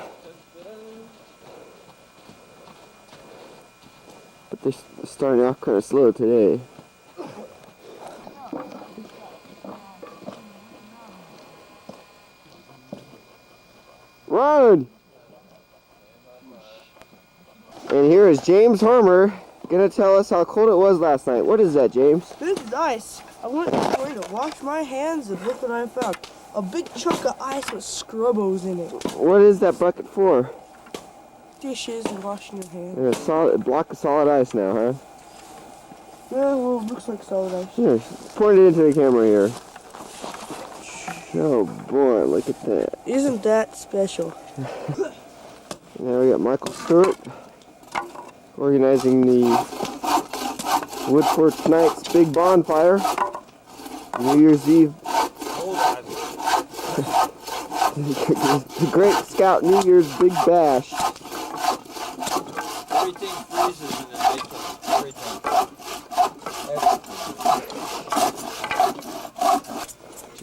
But they're starting off kind of slow today. Run! And here is James Harmer gonna tell us how cold it was last night. What is that, James?
This is ice. I went this way to wash my hands and look what I found. A big chunk of ice with scrubbos in it.
What is that bucket for?
Dishes and washing your hands.
There's a block of solid ice now, huh?
Yeah, well, it looks like solid ice.
Here, point it into the camera here. Oh boy, look at that.
Isn't that special?
Now we got Michael Stewart organizing the wood for tonight's big bonfire. New Year's Eve. The Great Scout New Year's Big Bash.
Everything freezes in the daytime.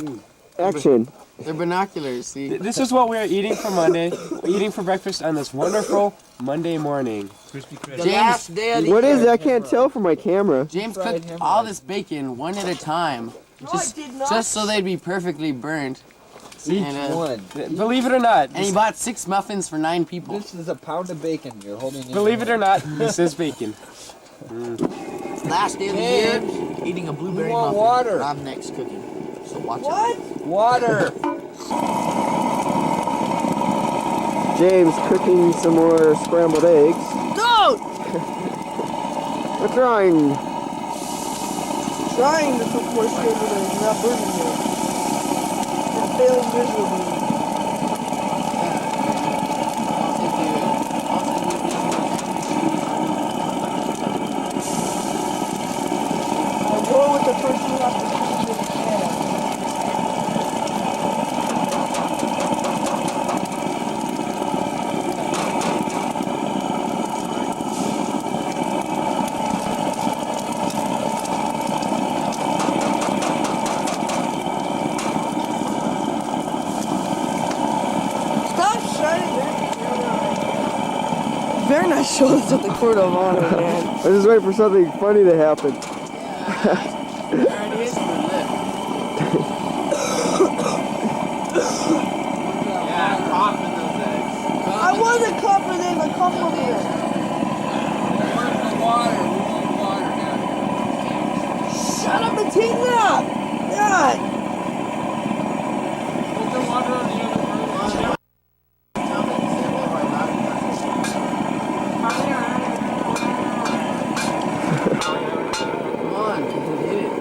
Everything.
Action.
They're binoculars, see? This is what we're eating for Monday. We're eating for breakfast on this wonderful Monday morning.
The last day of the
What
year.
is it? I can't tell from my camera.
James cooked all this bacon one at a time. Just so they'd be perfectly burned.
Each
And,
one.
Believe it or not.
And he bought 6 muffins for 9 people.
This is a pound of bacon you're holding in
Believe
your
it or not, this is bacon.
Last day of the year, eating a blueberry
You want
muffin.
water.
I'm next cooking. So watch
What?
out.
hand. Water!
James cooking some more scrambled eggs.
Don't!
We're trying.
Trying to cook more scrambled eggs without burning them. And failing miserably. I'll go with the person who has to keep the can. Stop shining that camera. Very nice shows at the Court of Honor, man.
I just wait for something funny to happen.
There it is for lift.
Yeah, popping those eggs.
I wasn't confident in the compliment.
Where's the water? We need water down
Shut up and take it up! God!
Put the water on the other room.
Come on, people hit it.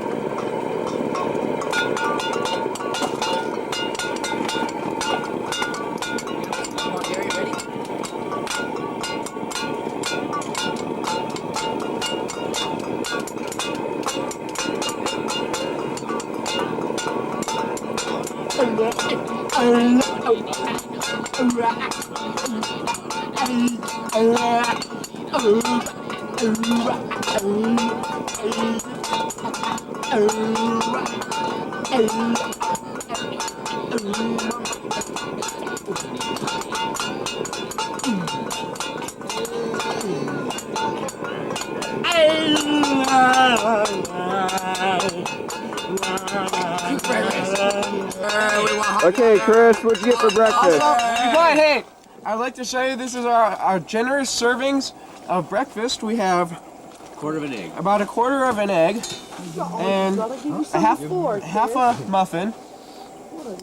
Come on, Gary, ready?
Okay, Chris, what'd you get for breakfast?
But hey, I'd like to show you this is our generous servings of breakfast. We have
Quarter of an egg.
about a quarter of an egg and a half a muffin.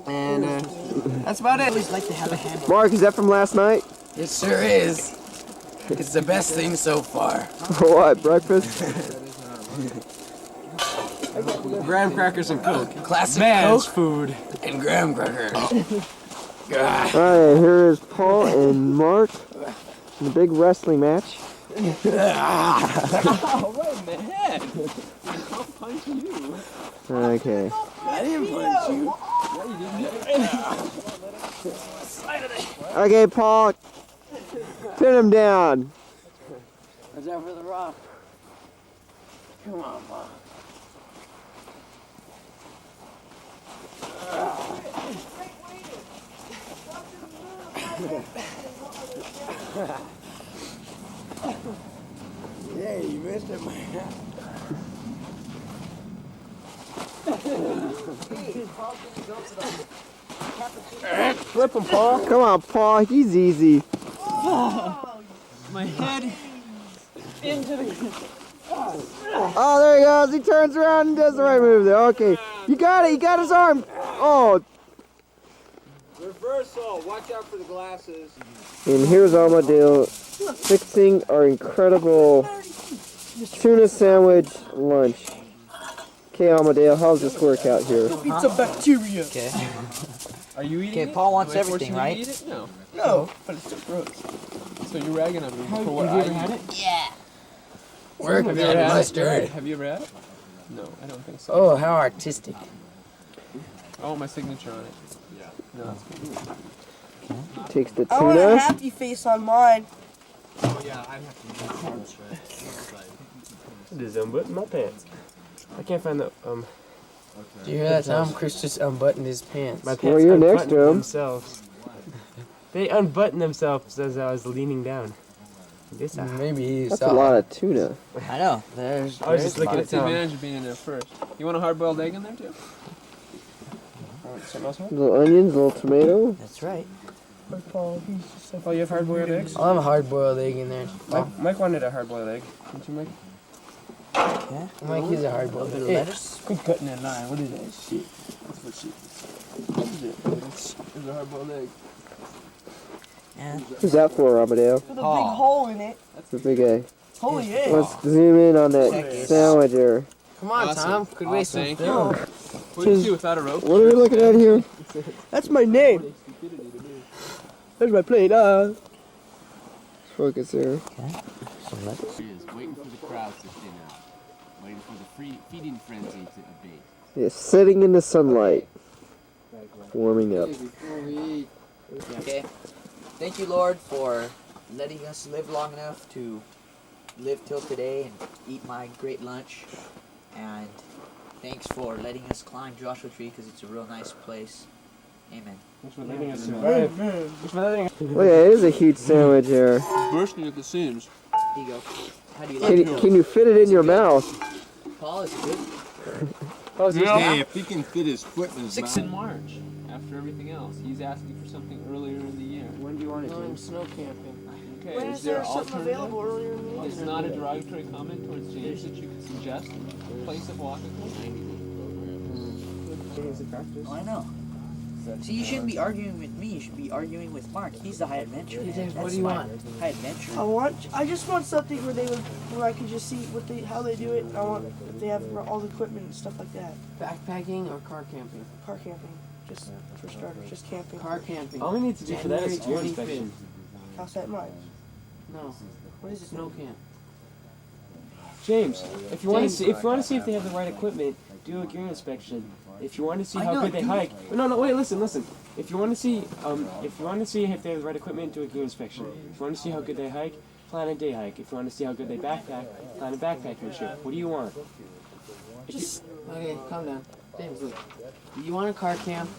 And that's about
I
it.
always like to have a handle.
Mark, is that from last night?
It sure is. It's the best thing so far.
For what, breakfast?
Graham crackers and Coke.
Classic
Man's
Coke
food.
and graham crackers.
Alright, here is Paul and Mark in the big wrestling match.
Oh, right in the head. I'll punch you.
Okay.
I didn't punch you.
Okay, Paul. Pin him down.
Watch out for the rock. Come on, Mom. Yeah, you missed it, man.
Flip him, Paul.
Come on, Paul. He's easy.
My head into the.
Oh, there he goes. He turns around and does the right move there. Okay. You got it. You got his arm. Oh,
Reversal. Watch out for the glasses.
and here's Amadeo fixing our incredible tuna sandwich lunch. Okay, Amadeo, how's this work out here?
Eat some bacteria.
Okay.
Are you eating
Okay,
it?
Paul wants
Am I forcing
everything,
you to
right?
eat it? No.
No, but it's just gross.
So you're ragging on me for what I eat.
it? Yeah. Work
Have you
that
ever had it?
mustard.
Have you ever had it? No, I don't think so.
Oh, how artistic.
I want my signature on it. Yeah. No, that's good.
Takes the
I want a
tuna.
happy face on mine.
Oh yeah, I'd have to.
It is unbuttoned my pants. I can't find the
Do you hear that, Tom? Chris just unbuttoned his pants.
my pants.
Well, you're next
unbuttoned
to him.
themselves. They unbuttoned themselves as I was leaning down. This
Maybe he
That's
saw.
a lot of tuna.
I know. There's.
I was just looking at
That's the
Tom.
advantage of being in there first. You want a hard-boiled egg in there too?
Something else, Mark?
Little onions, little tomato.
That's right.
Oh, you have hard-boiled eggs?
I'll have a hard-boiled egg in there.
Mike wanted a hard-boiled egg. Didn't you, Mike?
Yeah. Mike is a hard-boiled egg. Lettuce.
Quit cutting that line. What is that shit?
That's what she. What is it? It's a hard-boiled egg.
Yeah.
Who's that for, Amadeo?
With a big
Oh.
hole in it.
The big A.
Holy egg.
Let's zoom in on that sandwich here.
Come on,
Awesome.
Tom. Could waste some
Thank
film.
you. What do you do without a rope?
What are we looking at here?
That's my name. There's my plate.
Focus here.
Some lettuce.
He is waiting for the crowds to thin out, waiting for the feeding frenzy to abate.
Yeah, sitting in the sunlight. Warming up.
Okay. Thank you, Lord, for letting us live long enough to live till today and eat my great lunch. And thanks for letting us climb Joshua Tree because it's a real nice place. Amen.
Thanks for letting us survive. Thanks for letting us.
Oh yeah, it is a huge sandwich here.
Bursting at the seams.
Here you go. How do you like it?
Can you fit it in your mouth?
Paul, is it good?
Hey, if he can fit his foot in his
6
mouth.
in March. After everything else, he's asking for something earlier in the year.
When do you want it?
I'm snow camping.
Okay,
When
is
is
there
there something
alternative?
available earlier in the year?
It's not a derogatory comment towards James that you could suggest a place of walking.
Oh, I know. See, you shouldn't be arguing with me. You should be arguing with Mark. He's the high adventurer. What do you want? High adventurer.
I just want something where I can just see how they do it. I want if they have all the equipment and stuff like that.
Backpacking or car camping?
Car camping, just for starters, just camping.
Car camping. All we need to do for that is gear inspection.
How's that much?
No.
What is it?
Snow camp. James, if you want to see, if they have the right equipment, do a gear inspection. If you want to see how good they hike, no, wait, listen. If you want to see, if they have the right equipment, do a gear inspection. If you want to see how good they hike, plan a day hike. If you want to see how good they backpack, plan a backpacking trip. What do you want?
Just okay, calm down. James, look. You want a car camp?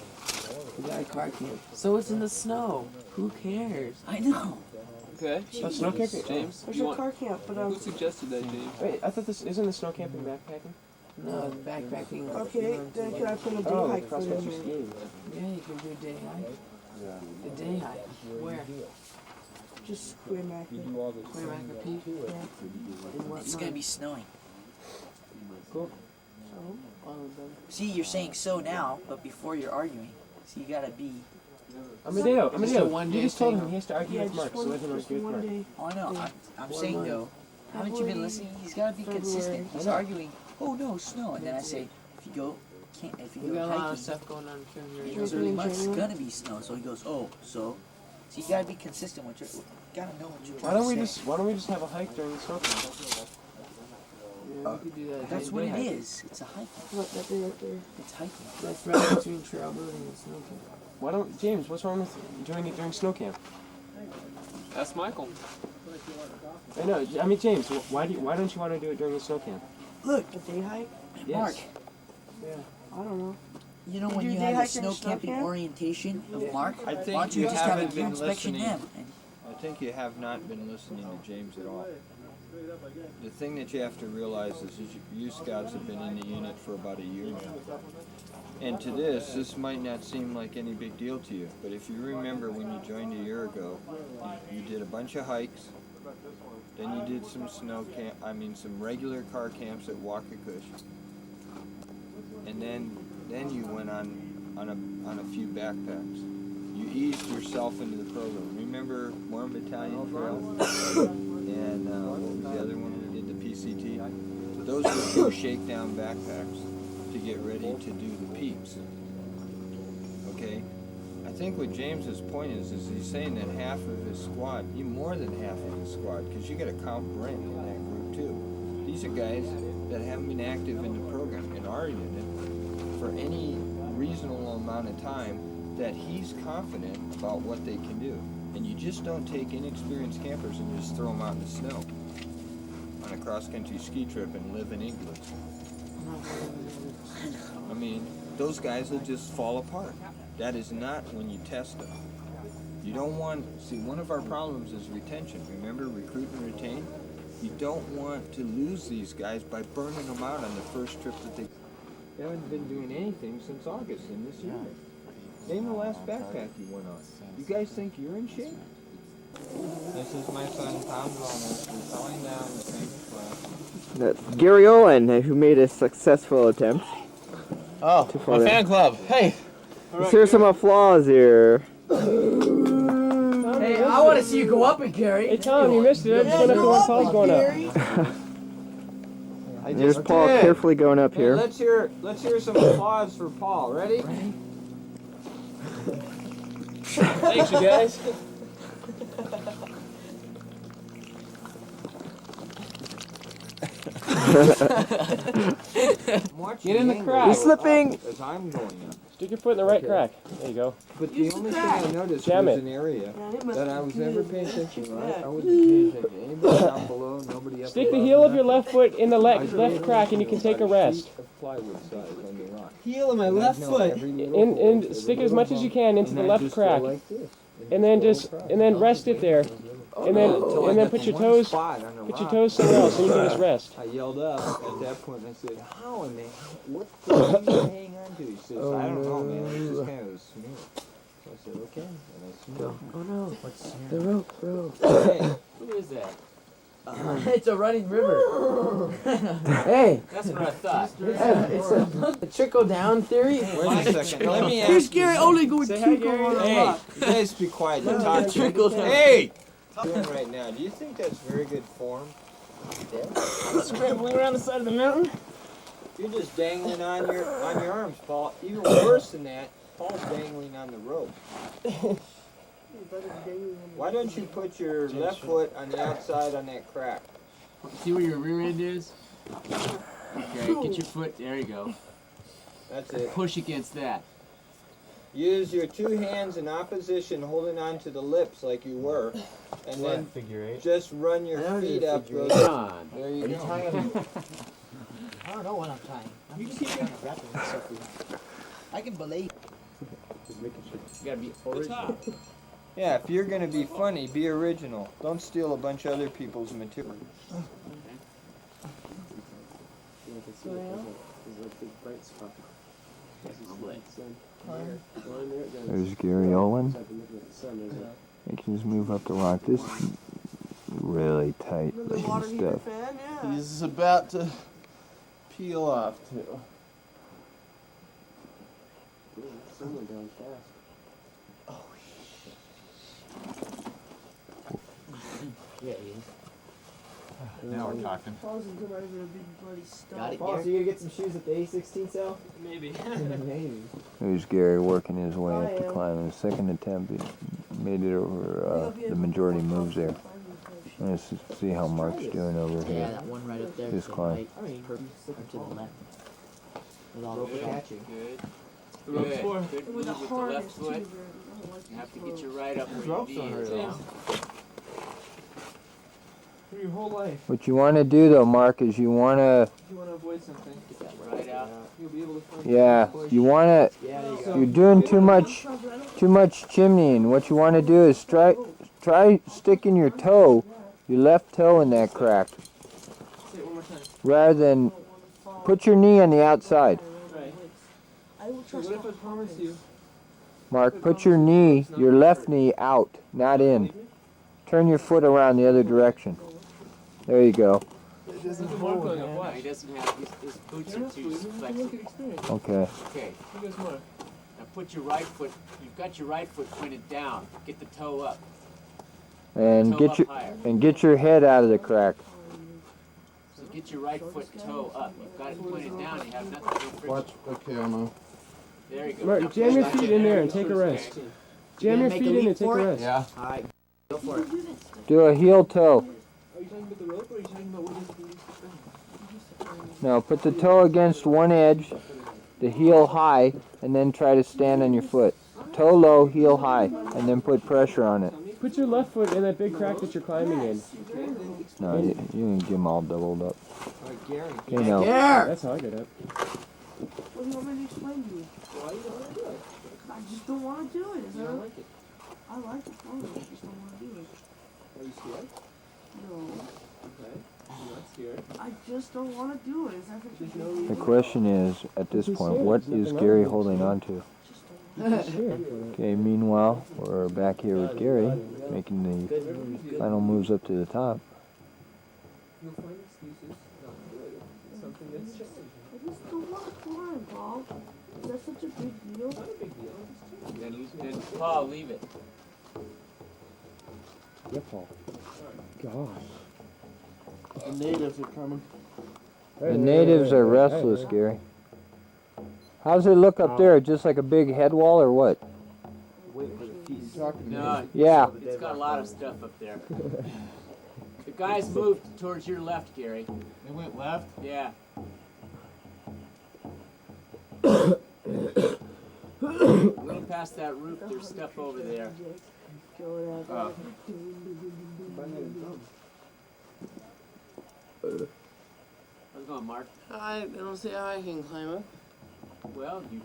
We got a car camp. So it's in the snow. Who cares? I know.
Okay.
Oh, snow camping.
James,
There's
you
no
want,
car camp, but
who suggested that, James?
Wait, I thought this isn't the snow camping backpacking.
No, backpacking.
okay, then can I put a day
Oh,
hike for
cross-country
them?
skiing.
Yeah, you can do a day hike. A day hike. Where?
Just Square Mac.
Clearwater Peak. It's gonna be snowing.
Cool.
See, you're saying so now, but before you're arguing. So you gotta be.
Amadeo,
Just a one
you
day
just told
thing.
him he has to argue
Yeah,
with Mark,
just
so let him
one,
argue with
one
Mark.
day.
Oh, I know. I'm saying
month.
though. Haven't you been listening? He's gotta be consistent. He's arguing. Oh no, snow, and then I say, if you go, if you
We
go
got a lot of
hiking,
stuff going on
he
here.
goes early months, it's gonna be snow. So he goes, oh, so. So you gotta be consistent with your. Gotta know what you're trying to say.
Why don't we just have a hike during the snow camp?
Yeah, we could do that.
That's what it is. It's a hiking.
Look, that thing right there.
It's hiking.
That's right between trail building and snow camp.
Why don't James? What's wrong with doing it during snow camp?
That's Michael.
I know. I mean, James, why don't you want to do it during the snow camp?
Look,
A day hike?
Yes.
Mark.
I don't know.
You know
You
when
do
you
day
have the
hiking
snow
snow
camping
camp?
orientation of Mark,
I
why
think
don't you
you
just have
haven't
a
been
inspection
listening.
him? And
I think you have not been listening to James at all. The thing that you have to realize is you scouts have been in the unit for about a year now. And to this might not seem like any big deal to you, but if you remember when you joined a year ago, you did a bunch of hikes, then you did some some regular car camps at Wacakush, and then you went on a few backpacks. You eased yourself into the program. Remember Warm Battalion Trail? And what was the other one we did, the PCT? Those were 2 shakedown backpacks to get ready to do the peaks. Okay? I think what James's point is he's saying that half of his squad, even more than half of his squad, because you got to count Brent in that group too. These are guys that haven't been active in the program in our unit for any reasonable amount of time that he's confident about what they can do. And you just don't take inexperienced campers and just throw them out in the snow on a cross-country ski trip and live in igloos. I mean, those guys will just fall apart. That is not when you test them. You don't want, see, one of our problems is retention. Remember, recruit and retain? You don't want to lose these guys by burning them out on the first trip that they haven't been doing anything since August in this unit. Name the last backpack you went on. You guys think you're in shape?
This is my son Tom Gomez. We're falling down the same class.
That's Gary Owen, who made a successful attempt.
Oh,
my fan
club. Hey.
Let's hear some applause here.
hey, I want to see you go up and carry.
Hey Tom, you missed it. I just went up to where Paul's going up.
There's Paul carefully going up here.
Let's hear some applause for Paul. Ready?
Thanks, you guys.
Get
in the crack.
You're slipping.
As I'm going up.
Stick your foot in the right crack. There you go.
But the only thing I noticed
Jam
was
it.
an area
Yeah,
that I was never paying attention to. I wasn't paying attention. Anybody down below, nobody up
Stick the
above,
heel of your
nothing.
left foot in the
I
left
really
crack and you can take a rest.
sheet of plywood size on the rock.
Heel of my
And I'd
left
know
foot.
every little hole,
And
every
stick as
little
much as you
bump,
can into
and
the
I'd
left
just go
crack.
like this.
And then rest it there. And then put your toes somewhere else and you can just rest.
I yelled up at that point and I said, how in the hell, what do you hang on to? He says, I don't know, man. It's just kind of a smear. So I said, okay. And I smeared.
Oh no.
What's
The rope, bro.
Hey,
Who is that?
It's a running river.
Hey! That's what I thought.
It's a trickle down theory.
wait a second. Let me
Here's
ask
Gary
you.
only going
Say
to
hi,
go
Gary.
on a
Hey,
rock.
you guys be quiet. You talk to
Trickle
me.
down.
Hey! Doing right now. Do you think that's very good form?
Scrambling around the side of the mountain.
You're just dangling on your arms, Paul. Even worse than that, Paul's dangling on the rope. Why don't you put your left foot on the outside on that crack?
See where your rear end is? Okay, get your foot, there you go.
That's it.
Push against that.
use your two hands in opposition, holding on to the lips like you were, and then
figure eight.
just run your
I know
feet
you're
up
figure
those.
eight. On.
There you go.
I don't know what I'm tying. I'm just kind of wrapping myself around. I can believe.
You gotta be original.
Yeah, if you're gonna be funny, be original. Don't steal a bunch of other people's material.
There's Gary Olin. You can just move up the rock. This is really tight
The
looking
water heater
stuff.
fan, yeah.
He's about to peel off too.
Someone down fast.
Yeah, he is.
Now we're talking.
Paul's is gonna be a big bloody stump.
Got it,
Paul, so
Gary?
you gonna get some shoes at the A16 sale?
Maybe.
Maybe.
There's Gary working his way
I
up the
am.
climb. In the second attempt, he made it over the majority moves there. Let's see how Mark's doing over
Yeah,
here.
that one right up there.
This
to the
climb.
right, or to the left. With all the catching.
Good.
The rope's
Good.
for.
Good
With a
move with the
harness
left
too,
foot.
Gary. I don't like
You have to
these
get your
ropes.
right up where your
ropes
knee
on her,
is.
though.
Yeah.
For your whole life.
What you want to do though, Mark, is you want to,
If you want to avoid something,
Get that right out.
you'll be able to find
yeah, you want to,
Yeah, there you go.
you're doing too much chimneying. What you want to do is try sticking your toe, your left toe in that crack,
Say it one more time.
rather than put your knee on the outside.
Right.
I will
So
trust
what if I
my
promise you?
Mark, put your knee, your left knee out, not in. Turn your foot around the other direction. There you go.
Look at Mark going up.
No,
Watch.
he doesn't have his boots
You're
are
not
too
supposed to. Look at
flexible.
experience.
Okay.
Okay,
Here goes Mark.
now put your right foot. You've got your right foot pointed down. Get the toe up.
And
Toe
get
up
your
higher.
your head out of the crack.
So get your right foot toe up. You've got it pointed down. You have nothing. No friction.
Watch. Okay, I'm
There you go.
Mark,
Now
jam your
push
feet
back
in there and
Okay.
take a rest.
You
Jam
gonna
your
make a
feet in
leap
and take
for
a
it?
rest.
Yeah.
Alright, go for it.
Do a heel toe.
Are you talking about the rope or are you talking about what is the
Now put the toe against one edge, the heel high, and then try to stand on your foot. Toe low, heel high, and then put pressure on it.
Put your left foot in that big crack that you're climbing in.
No, you can get them all doubled up.
Alright, Gary.
You know.
That's how I get up.
What do you want me to explain to you?
Why you don't want to do it?
I just don't want to do it. Is
You
that
don't like it.
I like it. I just don't want to do it.
Are you scared?
No,
Okay. You're not scared.
I just don't want to do it. Is that what
There's
you're
no
doing?
The question is, at this point, what is Gary holding on to? Okay, meanwhile, we're back here with Gary, making the final moves up to the top.
You'll find excuses not to do it. It's something that's just
I just don't want to climb, Paul. Is that such a big deal?
not a big deal. It's just
Then Paul, leave it.
Yeah, Paul. God.
The natives are coming.
The natives are restless, Gary. How's it look up there? Just like a big head wall or what?
Talking
No,
Yeah.
it's got a lot of stuff up there. The guys moved towards your left, Gary.
They went left.
Yeah. Going past that roof, there's stuff over there.
Oh.
How's it going, Mark?
I don't see how I can climb it.
Well, you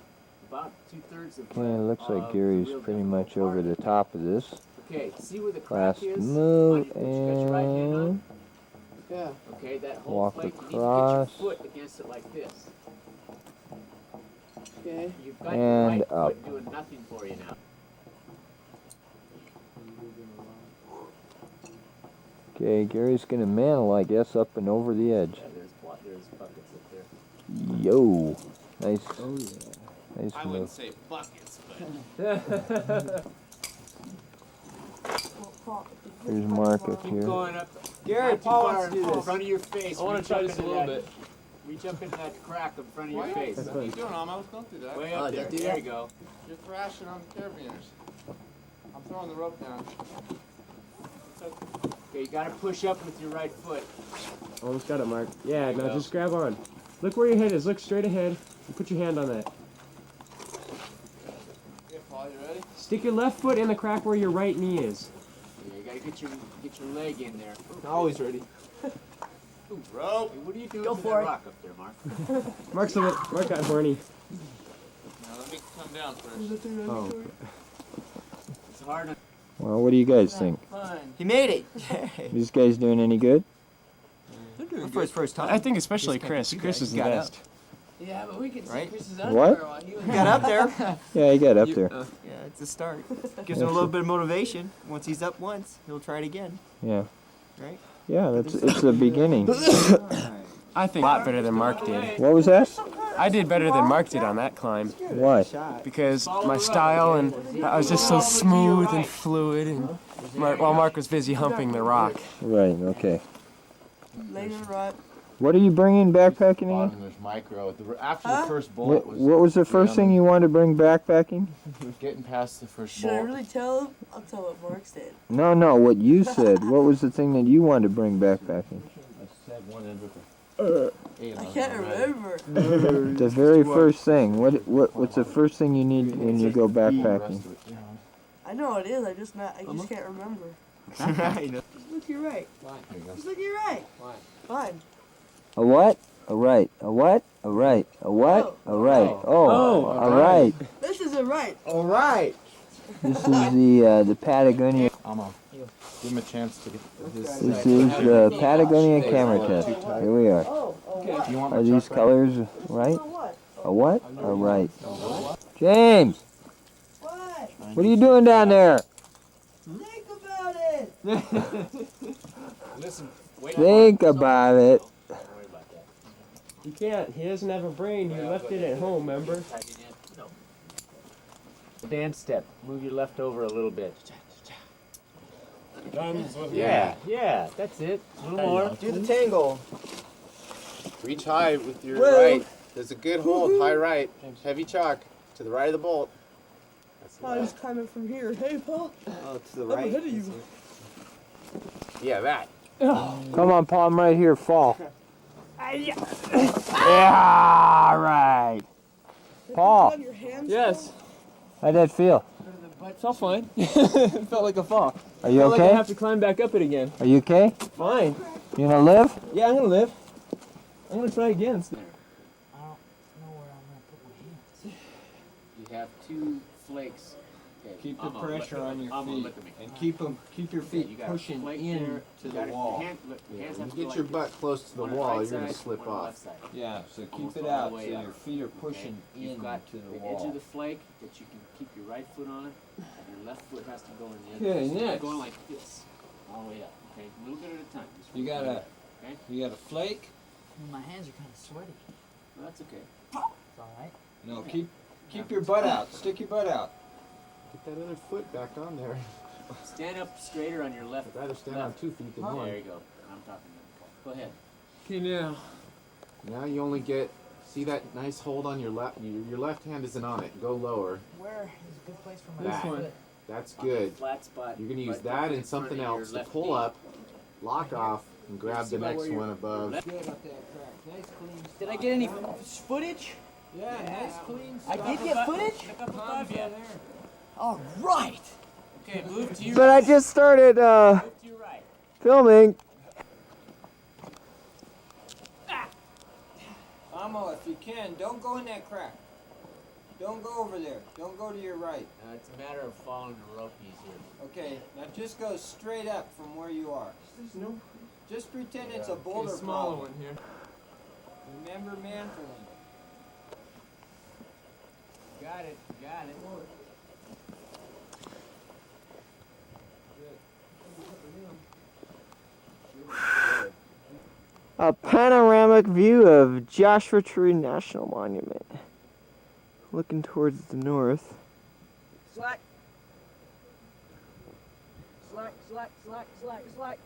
about 2/3 of.
Okay, it looks like
of
Gary's
the real
pretty
difficult
much over
part.
the top of this.
Okay, see where the crack
Last
is?
move
You got your right hand on?
and
Yeah.
Okay, that whole
walk
plate, you need to
across.
get your foot against it like this.
Okay.
You've got
And
your right
up.
foot doing nothing for you now.
Okay, Gary's gonna mantle, I guess, up and over the edge.
Yeah, there's buckets up there.
Yo, nice, nice
I
move.
wouldn't say buckets, but
Well, Paul,
There's Mark up
Keep
here.
going up.
Gary,
not too
Paul
far
wants to do
in
this.
front of your face.
I want
Reach
to try
up
this a
into
little
that-
bit.
Reach up into that crack in front of your
Why?
face.
What are you doing, Almost? Don't do that.
Way up there.
don't do
There
that.
you go.
You're thrashing on the carabiners. I'm throwing the rope down.
Okay, you gotta push up with your right foot.
Almost got it, Mark. Yeah,
you
now
go.
just grab on. Look where your head is. Look straight ahead. And put your hand on that.
If
Stick your left foot in the crack where your right knee is.
Yeah, you gotta get your leg in there.
Always ready.
Ooh, bro. Hey, what are you doing
Go
to
for
that
it.
rock up there, Mark?
Mark got horny.
Now let me come down first.
Oh.
It's hard to
Well, what do you guys think?
find.
He made it.
These guys doing any good?
For his first time.
I think especially Chris. Chris is the
got
best.
Yeah, but we can see
Right?
Chris's
What?
underwear while he was
Got up there.
Yeah, he got up there.
Yeah, it's a start. Gives him a little bit of motivation. Once he's up once, he'll try it again.
Yeah.
Right?
Yeah, it's the beginning.
I think a lot better than Mark did.
What was that?
I did better than Mark did on that climb
Why?
because my style and I was just so smooth and fluid, and while Mark was busy humping the rock.
Right, okay.
Later, right?
What are you bringing backpacking again?
Bottom there's micro. After the first bullet
What was the first thing you wanted to bring backpacking?
getting past the first
Should I
bullet.
really tell him? I'll tell what Mark said.
No, what you said. What was the thing that you wanted to bring backpacking?
I said one end with
I can't remember.
The very first thing. What's the first thing you need when you go backpacking?
I know it is. I just can't remember.
Right.
Just look to your right. Just look to your right.
Why?
Fine.
A what? A right. A what? A right. A what? A right. Oh, all right.
This is a right.
All right.
This is the Patagonia.
Give him a chance to get
This is the Patagonia camera test. Here we are.
You want
Are these colors right?
So what?
A what? A right. James,
What?
what are you doing down there?
Think about it.
Listen, wait.
Think about it.
Don't worry about that.
He can't. He doesn't have a brain. He left it at home, remember?
No.
Dance step. Move your left over a little bit.
Yeah.
Yeah, that's it. A little more.
Do the tangle.
Reach high with your
Whoa.
right. There's a good hold. High right. Heavy chalk. To the right of the bolt. That's the
I was climbing from here. Hey, Paul.
Oh, to the
I'm
right.
ahead of you.
Yeah, that.
Come on, Paul, I'm right here. Fall. Yeah, right. Paul,
On your hands.
Yes.
how'd that feel?
It felt fine. It felt like a fall.
Are you
Felt like I
okay?
have to climb back up it again.
Are you okay?
Fine.
You gonna live?
Yeah, I'm gonna live. I'm gonna try again.
I don't know where I'm gonna put my hands. You have two flakes. Okay,
Keep the
Amo,
pressure
look,
on your
Amo,
feet
look at me.
and keep your
Yeah, you
feet
got a
pushing
flake
in
there.
to
You
the
got it.
wall.
Your hands
Yeah,
have
when
to
you
go
get your
like
butt
this.
close to the
One on
wall,
right
you're going to
side,
slip
one on the
off.
left side.
Yeah, so keep
Almost
it
all
out
the
so
way
your
up.
feet are pushing
You've
in
got
to the
the edge
wall.
of the flake that you can keep your right foot on it, and your left foot has to go in the other.
Okay,
So you're
next.
going like this, all the way up. Okay, a little bit at a time. Just
You
one
got
foot
a
at Okay?
you got a flake?
My hands are kind of sweaty.
Well, that's okay.
It's all right.
No, keep your butt out. Stick your butt out.
Get that other foot back on there.
Stand up straighter on your left.
I'd rather stand on 2 feet than
There
one.
you go. I'm talking to you. Go ahead.
Okay, now.
Now you only get, see that nice hold on your left, your left hand isn't on it. Go lower.
Where is a good place for my
This
foot?
one. That's
On the
good.
flat spot.
You're going to use
right
that
in
and
front
something
of your
else to
left
pull
knee.
up, lock off, and grab
See
the
about
next
where your
one above.
left-
Good up that crack. Nice clean.
Did I get any footage?
Yeah, nice clean.
I did get footage?
Look up above you.
All right.
Okay, move to your
But I just started
move to your right.
filming.
Amo, if you can, don't go in that crack. Don't go over there. Don't go to your right.
It's a matter of following the rope easier.
Okay, now just go straight up from where you are.
There's no
Just pretend it's a boulder
smaller
problem.
one here.
Remember manfully.
Got it. Got it.
A panoramic view of Joshua Tree National Monument. Looking towards the north.
Slack. Slack, slack, slack, slack, slack.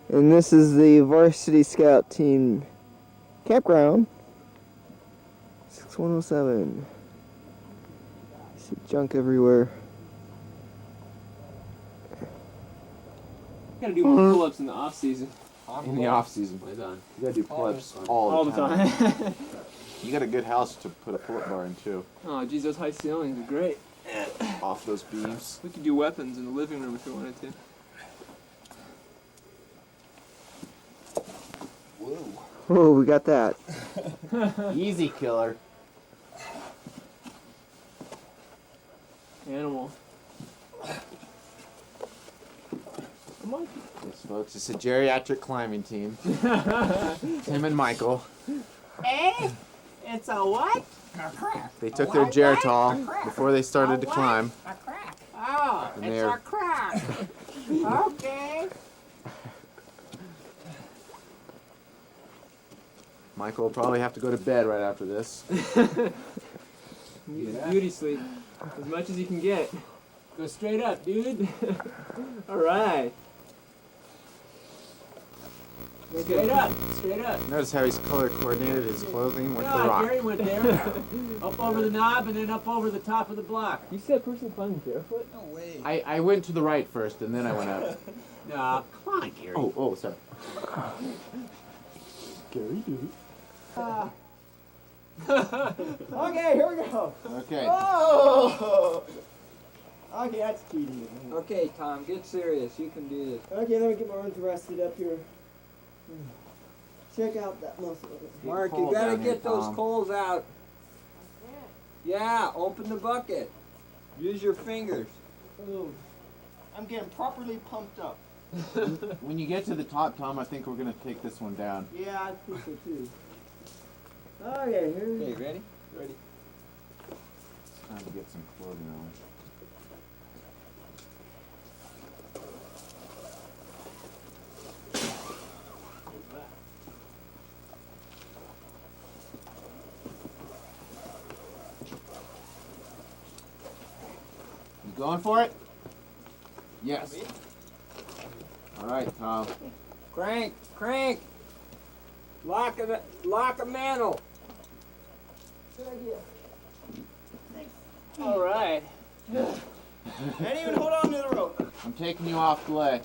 And this is the Varsity Scout Team campground. 6107. See junk everywhere.
Gotta do more pull-ups in the off season.
in the off season.
Right on.
You gotta do pull-ups all the time. You got a good house to put a pull-up bar in too.
Oh, geez, those high ceilings are great.
Off those beams.
We could do weapons in the living room if we wanted to.
Oh, we got that.
Easy killer.
Animal. Come on.
Yes, folks, it's a geriatric climbing team. Tim and Michael.
Hey, it's a what? A crack.
They took their Geritol before they started to climb.
A crack. Oh,
And
it's
they're-
a crack. Okay.
Michael will probably have to go to bed right after this.
Beauty sleep. As much as you can get. Go straight up, dude. Alright. Straight up, straight up.
Notice how he's color coordinated his clothing with the
Yeah,
rock.
Gary went there. Up over the knob and then up over the top of the block.
You see that person climbing barefoot?
No way.
I went to the right first and then I went up.
Nah, come on, Gary.
Oh, sorry. Gary, dude.
Okay, here we go.
Okay.
Oh! Okay, that's cheating.
Okay, Tom, get serious. You can do this.
Okay, let me get my arms rested up here. Check out that muscle.
Mark, you
cold
gotta
down here,
get those
Tom.
coals out. Yeah, open the bucket. Use your fingers.
Oh, I'm getting properly pumped up.
When you get to the top, Tom, I think we're gonna take this one down.
Yeah, I think so too. Okay, here we
Okay,
go.
ready?
Ready.
It's time to get some clothing on. You going for it? Yes. All right, Tom.
Crank, crank. Lock a mantle.
Alright.
And even hold on to the rope.
I'm taking you off delay.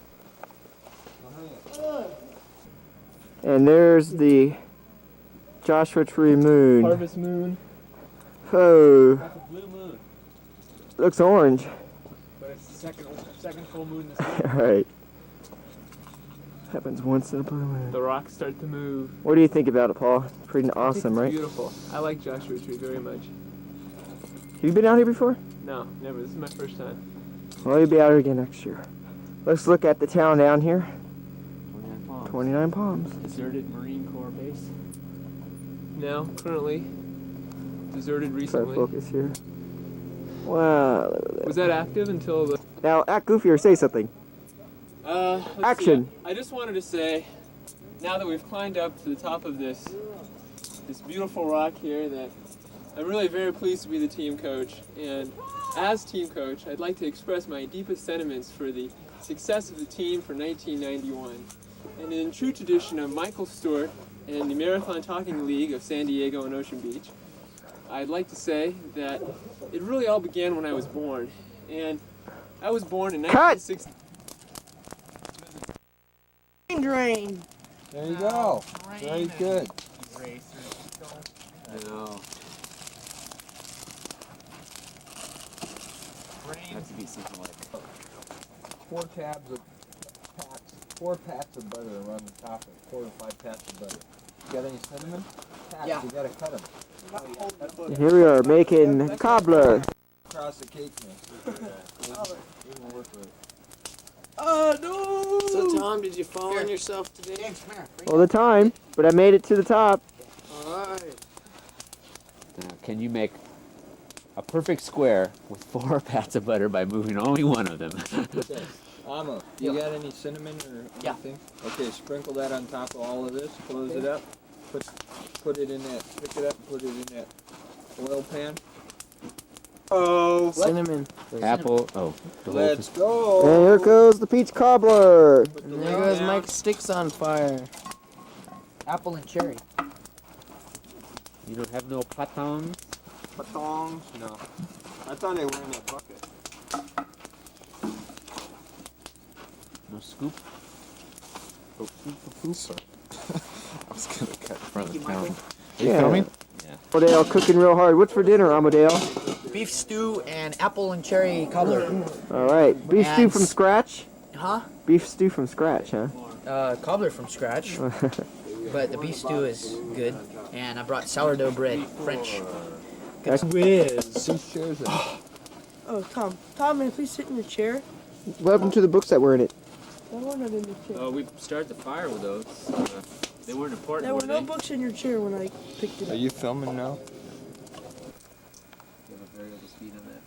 And there's the Joshua Tree moon.
Harvest moon.
Oh,
That's a blue moon.
looks orange.
But it's the second full moon this year.
Alright. Happens once in a blue moon.
The rocks start to move.
What do you think about it, Paul? Pretty
I think
awesome,
it's
right?
Beautiful. I like Joshua Tree very much.
Have you been out here before?
No, never. This is my first time.
Well, you'll be out here again next year. Let's look at the town down here.
29 palms.
29 Palms.
Deserted Marine Corps base.
Now, currently, deserted
Try to
recently.
focus here. Wow. Look at that.
Was that active until the...
Now, act goofy or say something.
Let's
Action.
see. I just wanted to say, now that we've climbed up to the top of this beautiful rock here, that I'm really very pleased to be the team coach. And as team coach, I'd like to express my deepest sentiments for the success of the team for 1991. And in true tradition of Michael Stewart and the Marathon Talking League of San Diego and Ocean Beach, I'd like to say that it really all began when I was born. And I was born in 1960.
Drain.
There you go. Very good.
I know.
Has to be something like
4 pats of butter around the top of 4 to 5 pats of butter. You got any cinnamon? Pats,
Yeah.
You gotta cut them.
Here we are making cobbler.
Across the cake mix. It will work with it.
Oh no!
So Tom, did you fall on yourself today?
James, come here.
All the time, but I made it to the top.
Alright.
Now, can you make a perfect square with 4 pats of butter by moving only one of them?
Amma, you got any cinnamon or
Yeah.
anything? Okay, sprinkle that on top of all of this. Close it up. Put it in that. Pick it up and put it in that oil pan.
Oh,
Cinnamon.
Apple. Oh, the whole
Let's
and
go.
here goes the peach cobbler.
Put the
And there
lid
goes
down.
Mike's sticks on fire.
Apple and cherry.
You don't have no patons?
Patons? No. I thought they were in that bucket.
No scoop?
Who's sorry? I was gonna cut in front of the camera. Are you
Yeah.
filming?
Amadale cooking real hard. What's for dinner, Amadale? Beef stew and apple and cherry cobbler.
All right, beef stew
And
from scratch.
Huh?
Beef stew from scratch, huh?
Cobbler from scratch. But the beef stew is good. And I brought sourdough bread, French.
That's
whiz.
Oh, Tom, may I please sit in your chair?
What happened to the books that were in it?
I wanted in the chair.
Oh, we started the fire with those. They weren't important.
There were
were
no
they?
books in your chair when I picked it up.
Are you filming now?
You have a variable speed on that.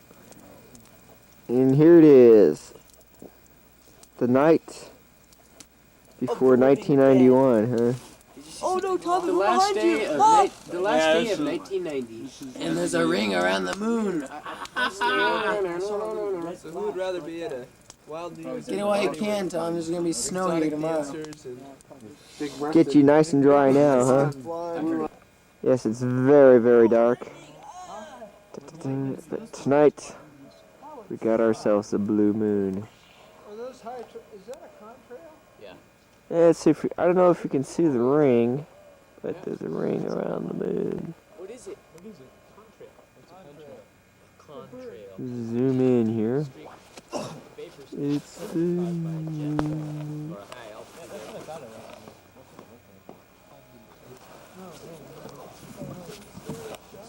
And here it is. The night before 1991, huh?
Oh no, Tom,
The
we're
last
behind
day
you!
of
Ah!
the last day of 1990.
And there's a ring around the moon.
So who would rather be at a wild news?
Get it while you can, Tom. There's gonna be snow here tomorrow.
Get you nice and dry now, huh? Yes, it's very, very dark. But tonight, we got ourselves a blue moon.
Are those high? Is that a contrail?
Yeah, let's see if I don't know if you can see the ring, but there's a ring around the moon.
What is it?
What is it? Contrail. It's a contrail.
Contrail.
Zoom in here. It's the moon.
Or a high altitude.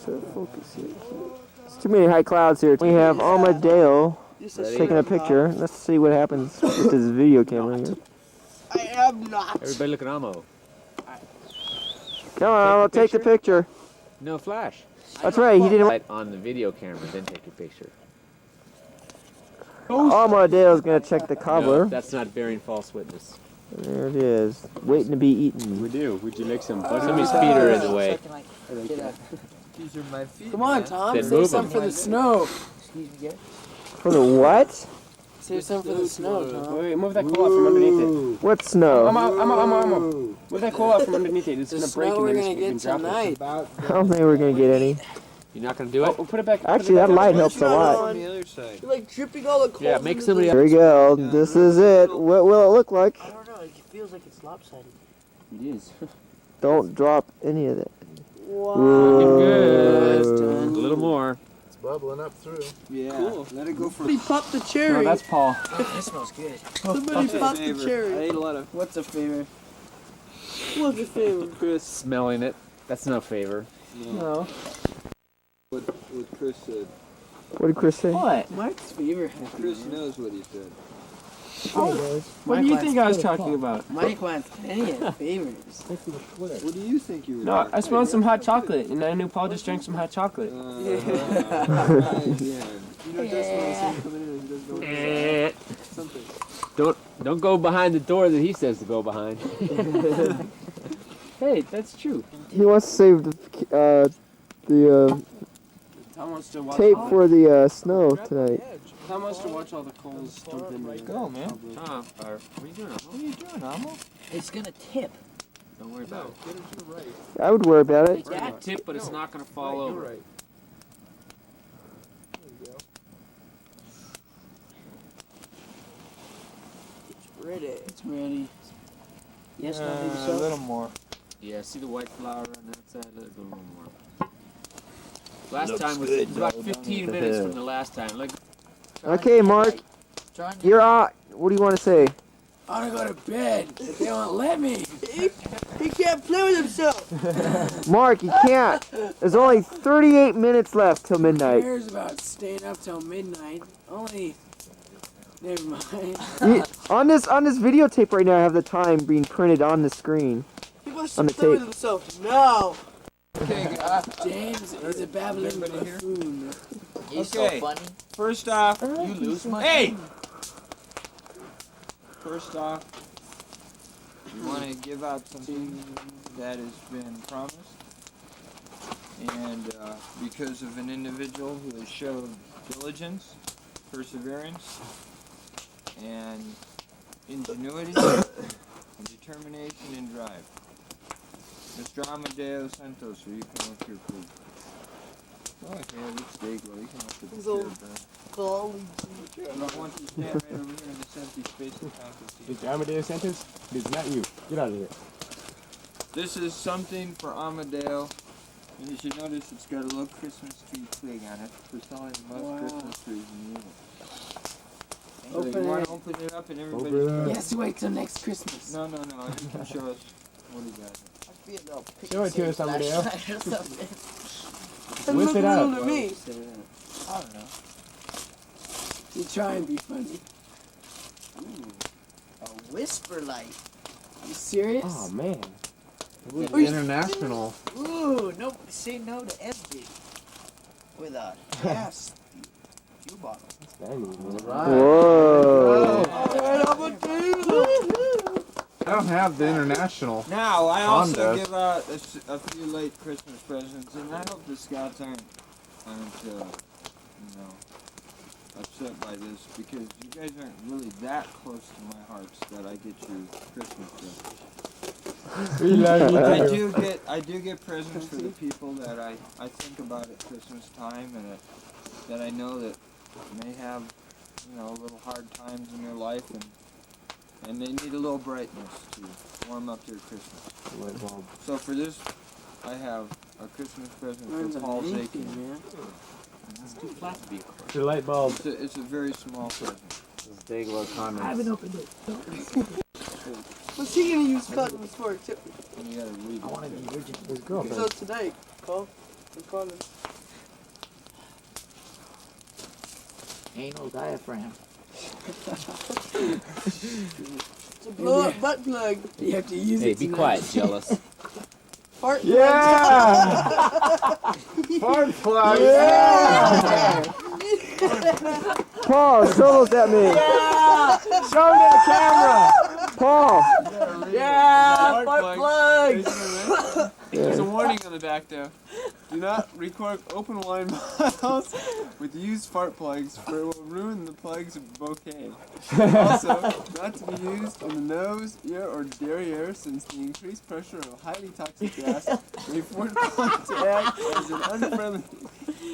So focus here. There's too many high clouds here. We have Amadeo taking a picture. Let's see what happens with this video camera here.
I am not.
Everybody look at Amo.
Come on, I'll take the picture.
No flash.
That's right, he didn't.
Light on the video camera, then take your picture.
Amadeo's gonna check the cobbler.
No, that's not bearing false witness.
There it is, waiting to be eaten.
We do. Would you like some butter?
Somebody's feet are in the way.
These are my feet.
Come on,
man.
Tom.
Then
Save
move
some
'em.
for the snow.
For the what?
Save some for the snow, Tom.
Wait, move that coal out from underneath it. What snow?
Move that coal out from underneath it. It's
The
gonna break
snow
and
we're
then
gonna
you can
get
drop it.
tonight.
I don't think we're gonna get any.
You're not gonna do it?
We'll put it back.
Actually, that light helps a lot.
On the other side.
You're like dripping all the coals.
Yeah, make
into
somebody
Here we go. This is it. What will it look like?
I don't know. It feels like it's lopsided.
It is.
Don't drop any of it.
Wow.
Good.
Whoa.
A little more.
It's bubbling up through.
Yeah.
Cool.
Let it go for.
Somebody popped the cherry.
No, that's Paul.
That smells good.
Somebody popped the
I
cherry.
ate a lot of.
What's a favor?
What's your favorite?
Chris.
Smelling it. That's no favor.
No.
What Chris said.
What did Chris say?
What? Mike's favor.
Chris knows what he said.
What do you think I was talking about?
Mike wants plenty of favors.
What do you think you were
No,
doing?
I smelled some hot chocolate, and I knew Paul just drank some hot chocolate.
Again. You know, just when I see him coming in, he doesn't go
Eh.
something.
Don't go behind the door that he says to go behind.
Hey, that's true.
He wants to save the
Tom wants to watch.
tape for the snow tonight.
Tom wants to watch all the coals dump in the.
Go, man.
Tom, what are you doing?
What are you doing, Amo?
It's gonna tip.
Don't worry about it.
Get him to the right.
I would worry about it.
It's gonna tip, but it's not gonna fall
Right,
over.
you're right. There you go.
It's ready.
It's ready.
Yes, no,
A
maybe so.
little more.
Yeah, see the white flour on that side? Let it go a little more. Last
Looks
time was
good,
it was about
though,
15
don't it?
minutes from the last time. Like,
Okay, Mark, you're out. What do you want to say?
I wanna go to bed, but they won't let me.
He can't play with himself.
Mark, you can't. There's only 38 minutes left till
Who
midnight.
cares about staying up till midnight? Only. Never mind.
On this videotape right now, I have the time being printed on the screen.
He wants
On
to
the
play with
tape.
himself now.
Okay,
James is a babbling
Everybody here?
buffoon.
He's
Okay.
so funny.
first off,
You lose money.
hey! First off, we want to give out something that has been promised. And because of an individual who has showed diligence, perseverance, and ingenuity, and determination and drive. Mr. Amadeo Santos, will you come up here, please? Go ahead, it's Dago. You come up to the
He's
chair,
old.
bro.
Holy
I don't want you to stand right over here in this empty space and talk to
Did the Amadeus sentence? It's not you. Get out of here.
This is something for Amadeo. And as you notice, it's got a little Christmas tree twig on it for selling the most Christmas trees in the universe. So you want to open it up and everybody...
Yes, wait till next Christmas.
No, you can show us what he got.
Show it to us, Amadeo.
It
Whip
looked
it
real
out.
to me.
I don't know.
You try and be funny.
A whisper light.
You serious?
Oh, man.
International.
Ooh, no, say no to empty. With a gas fuel bottle.
Whoa.
I don't have the international.
Now, I
Tom
also
does.
give out a few late Christmas presents, and I hope the Scouts aren't upset by this, because you guys aren't really that close to my hearts that I get you Christmas presents.
We love you too.
I do get presents for the people that I think about at Christmas time, and that I know that may have, little hard times in their life, and they need a little brightness to warm up their Christmas. So for this, I have a Christmas present for Paul Zakin.
It's too flat to be a cord.
Your light bulb.
It's a very small present.
I haven't opened it.
What's he gonna use buttons for too?
And you gotta read
I want to be original.
His girlfriend.
So tonight, Cole, the condoms.
Anal diaphragm.
It's a blow up butt plug.
You have to use
Hey,
it
be
tonight.
quiet, jealous.
Fart
Yeah! Fart plug! Yeah!
Paul, show those at me.
Yeah!
Show me the camera. Paul.
Yeah! Fart plug!
There's a warning on the back there. Do not record open wine bottles with used fart plugs, for it will ruin the plug's bouquet. Also, not to be used in the nose, ear, or derriere, since the increased pressure of highly toxic gas may force the plug to act as an unfriendly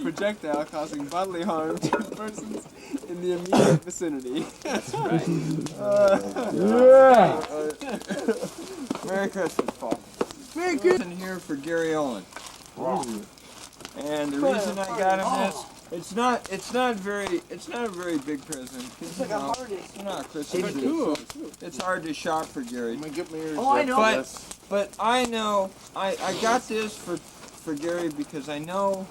projectile, causing bodily harm to persons in the immediate vicinity. That's right.
Yeah!
Merry Christmas, Paul.
Very good.
In here for Gary Owen. And the reason I got him this, it's not a very big present.
It's like a harness.
It's not Christmas. It's hard to shop for Gary.
I know.
But I know I got this for Gary because I know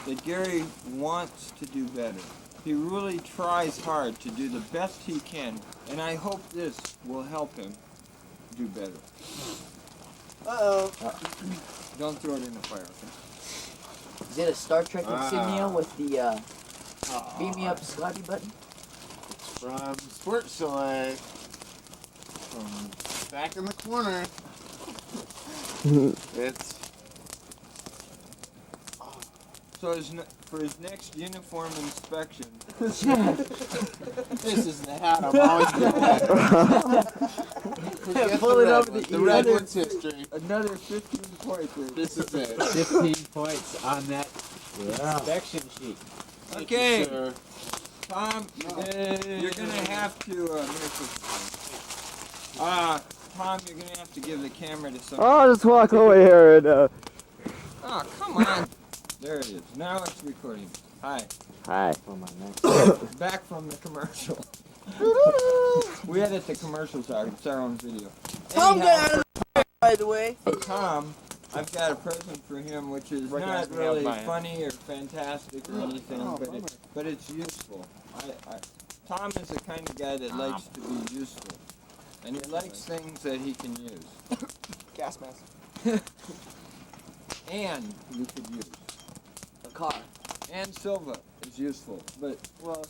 that Gary wants to do better. He really tries hard to do the best he can, and I hope this will help him do better.
Uh-oh.
Don't throw it in the fire, okay?
Is it a Star Trek insignia with the beam me up Scotty button?
From Sport Select. From back in the corner. It's
So for his next uniform inspection,
this is the hat I'm always going to
Pull it over
the Redwoods history.
another 15 points.
This is it.
15 points on that inspection sheet.
Okay,
Sir.
Tom, you're gonna have to. Tom, you're gonna have to give the camera to someone.
I'll just walk over here and
Oh, come on. There it is. Now it's recording. Hi.
Hi.
Back from the commercial. We edit the commercials out. It's our own video.
Tom got
Anyhow,
out of the by the way.
for Tom, I've got a present for him, which is not really funny or fantastic or anything, but it's useful. Tom is the kind of guy that likes to be useful, and he likes things that he can use.
Gas mask.
And you could use.
A car.
And Silva is useful, but
Well,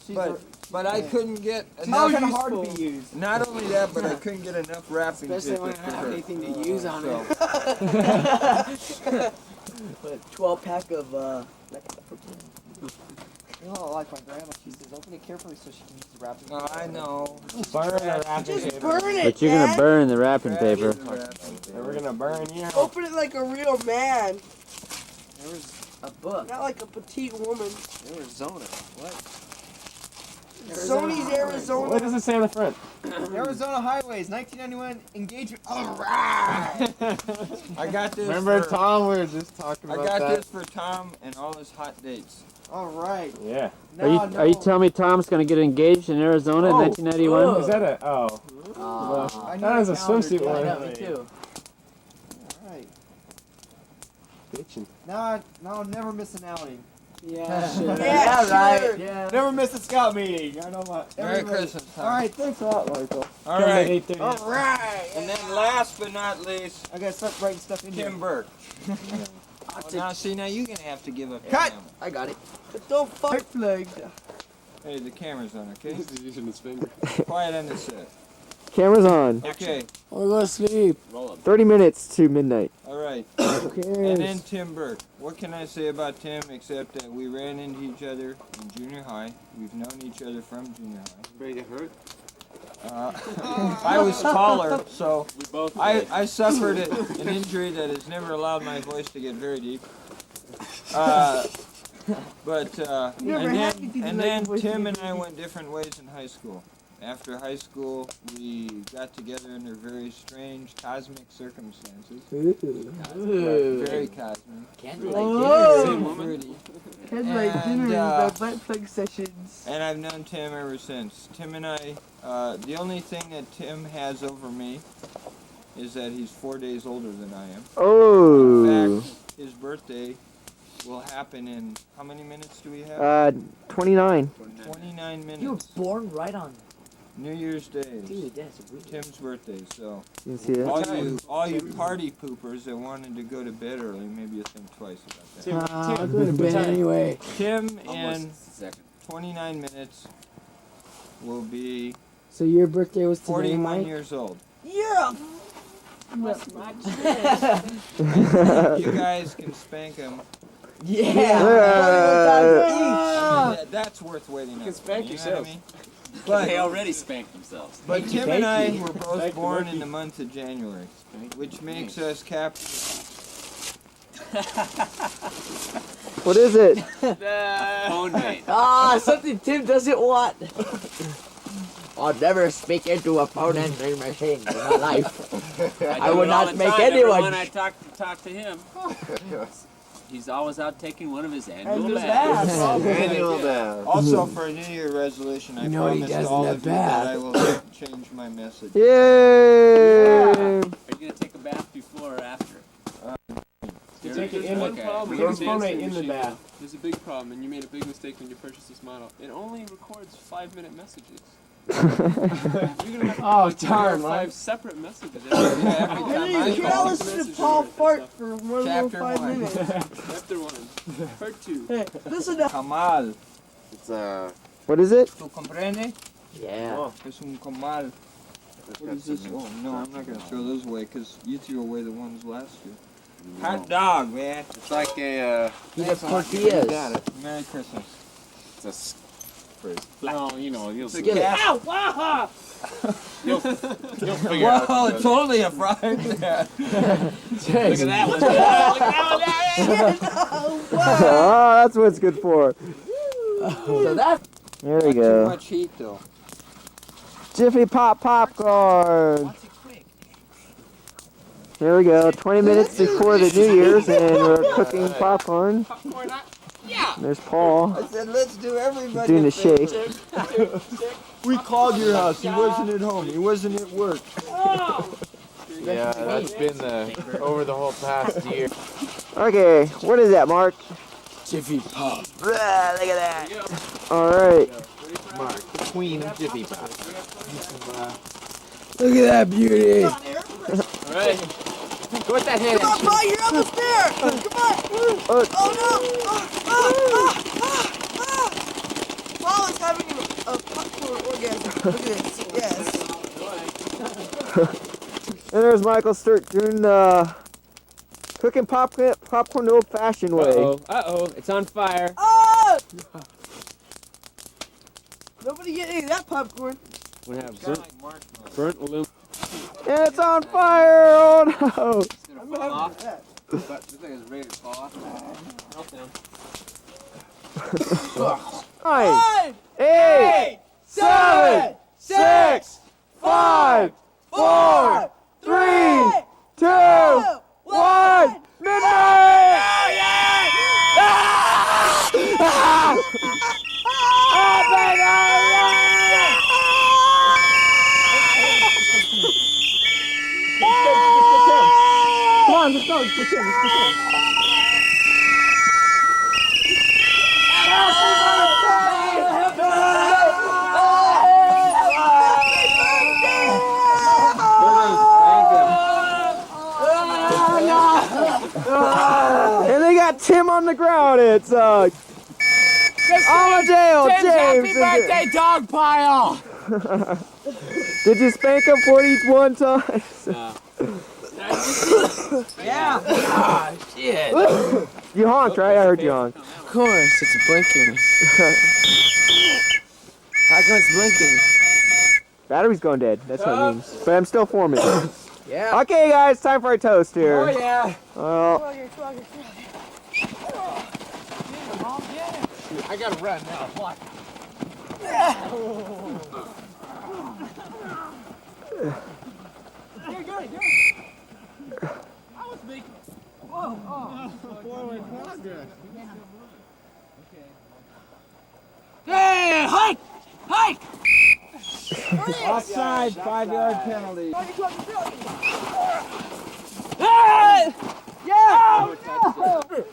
but I couldn't get
How
enough.
hard
to be used.
Not only that, but I couldn't get enough wrapping
Especially
paper
when I
for
don't have
her.
anything to use on
So,
it.
Put a 12 pack of
You know, like my grandma, she says, open it carefully so she can use the wrapping
No, I know.
Burn the wrapping
Just
paper.
burn it,
But you're gonna
Dad.
burn the wrapping paper.
And we're gonna burn you.
Open it like a real man,
There was
a book.
not like a petite woman.
Arizona. What?
Sony's Arizona.
What does it say on the front?
Arizona Highways, 1991 engagement. Alright! I got this.
Remember
for,
Tom? We were just talking
I
about
got
that.
this for Tom and all his hot dates.
Alright.
Yeah.
Now
Are you telling me Tom's gonna get engaged in Arizona in 1991? Is that a
I
that was a
calendar,
swimsuit
too.
one.
I know, me too.
Alright.
Bitchin'.
Now I'll never miss an outing.
Yeah.
Yeah, right.
Yeah.
Never miss a scout meeting. I know what.
Merry Christmas, Tom.
Alright, thanks a lot, Michael.
Alright.
Alright.
And then last but not least,
I gotta start writing stuff in
Tim
here.
Burke. Now see, now you're gonna have to give up.
Cut!
I got it.
But don't fight like that.
Hey, the camera's on, okay?
He's using his finger.
Quiet on the set.
Camera's on.
Okay.
I'll go to sleep.
30 minutes to midnight.
Alright.
Who
And
cares?
then Tim Burke. What can I say about Tim except that we ran into each other in junior high. We've known each other from junior high.
Anybody get hurt?
I was taller, so
We both
I suffered an injury that has never allowed my voice to get very deep. And then Tim and I went different ways in high school. After high school, we got together under very strange cosmic circumstances. Very cosmic.
Candlelight
Whoa.
dinner.
Fruity.
Heads like dinner
And,
and the butt plug sessions.
And I've known Tim ever since. Tim and I, the only thing that Tim has over me is that he's 4 days older than I am.
Oh.
In fact, his birthday will happen in, how many minutes do we have?
29.
29 minutes.
You were born right on
New Year's Day.
Dude, that's weird.
Tim's birthday, so
You see that?
all you party poopers that wanted to go to bed early, maybe you think twice about that.
I'll go to bed anyway.
Tim in
Almost a second.
29 minutes will be
So your birthday was today,
41
Mike?
years old.
Yeah.
You guys can spank him. That's worth waiting up.
can spank
for, you know
yourself.
what I mean?
They already spanked themselves.
But Tim and I were both born in the month of January, which makes us
What is it?
Phone mate.
Ah, something Tim doesn't want. I'll never speak into a phone answering machine in my life. I
do
would
it all
not
the
make
time.
anyone.
When I talk to him, he's always out taking one of his annual
Annual
baths.
baths.
Annual bath.
Also, for a New Year resolution, I
No, he
promised
doesn't
all
have
of you that I
bath.
will change my message.
Yay!
Are you gonna take a bath before or after?
You take it
There's
in
one
the-
problem
take
with
his phone right
answering
in the
machine.
bath.
There's a big problem, and you made a big mistake when you purchased this model. It only records 5-minute messages. You're gonna have to
Oh,
record
darn,
5
Mike.
separate messages.
Every time I
You
call,
can't listen to Paul fart for more than
Chapter
5
one.
minutes.
Chapter 1. Part 2.
Hey, listen to
Comal.
It's
What is it?
¿Tú comprende?
Yeah.
Es un comal. What is this? Oh, no, I'm not going to throw those away because you threw away the ones last year. Hot dog, man.
It's like a.
He has tortillas.
Got it.
Merry Christmas.
It's a phrase.
No, you know, you'll see.
Get it.
Ow!
Wow!
You'll figure out.
Wow, it's only a fry pan.
Look at that one.
Oh, that's what it's good for.
So that.
There we
Too
go.
much heat, though.
Jiffy Pop popcorn. Here we go. 20 minutes before the New Year's, and we're cooking popcorn. There's Paul
I said, let's do everybody.
doing
a
the shake.
favor. We called your house. He wasn't at home. He wasn't at work.
Yeah, that's been over the whole past year.
Okay, what is that, Mark?
Jiffy Pop.
Look at that. All right.
Mark, the queen of Jiffy Pop.
Look at that beauty.
Alright.
Put that hand
Come on, Paul, you're almost there. Come on. Oh no. Paul is having a popcorn orgasm. Look at this. Yes.
And there's Michael Sturt doing cooking popcorn the old-fashioned way.
Uh-oh, it's on fire.
Oh! Nobody get any of that popcorn.
We have burnt aluminum.
And it's on fire! Oh no!
I'm gonna have that.
But this thing is ready to fall off.
Hi! Hey! 7, 6, 5, 4, 3, 2, 1. Midnight! Come on, let's go. Let's get him. Let's get him. And they got Tim on the ground. It's Amadeo James.
Happy birthday, dog pile!
Did you spank him 41 times?
Yeah. Ah, shit.
You honked, right? I heard you honk.
Of course, it's blinking. How come it's blinking?
Battery's going dead. That's what it means. But I'm still forming.
Yeah.
Okay, guys, time for a toast here.
Oh, yeah.
Well,
I gotta run now. What?
I was making. Whoa. Forward progress.
Hey, hike! Hike!
Offside, 5-yard penalty.
Hey! Yeah!
Okay.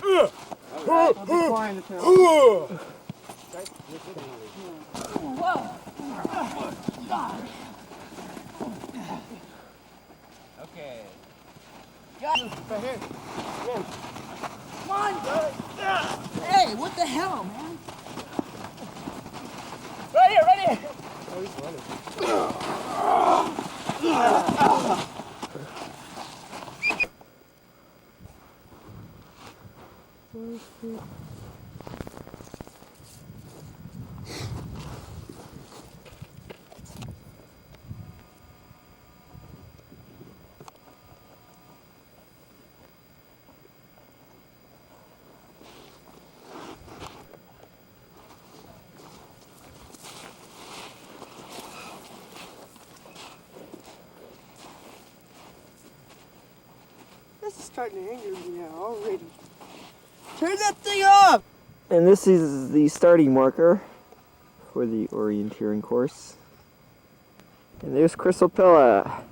Come on! Hey, what the hell, man? Right here, right here!
This is starting to anger me now already. Turn that thing off!
and this is the starting marker for the orienteering course. And there's Crystal Pilla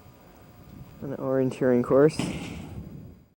on the orienteering course.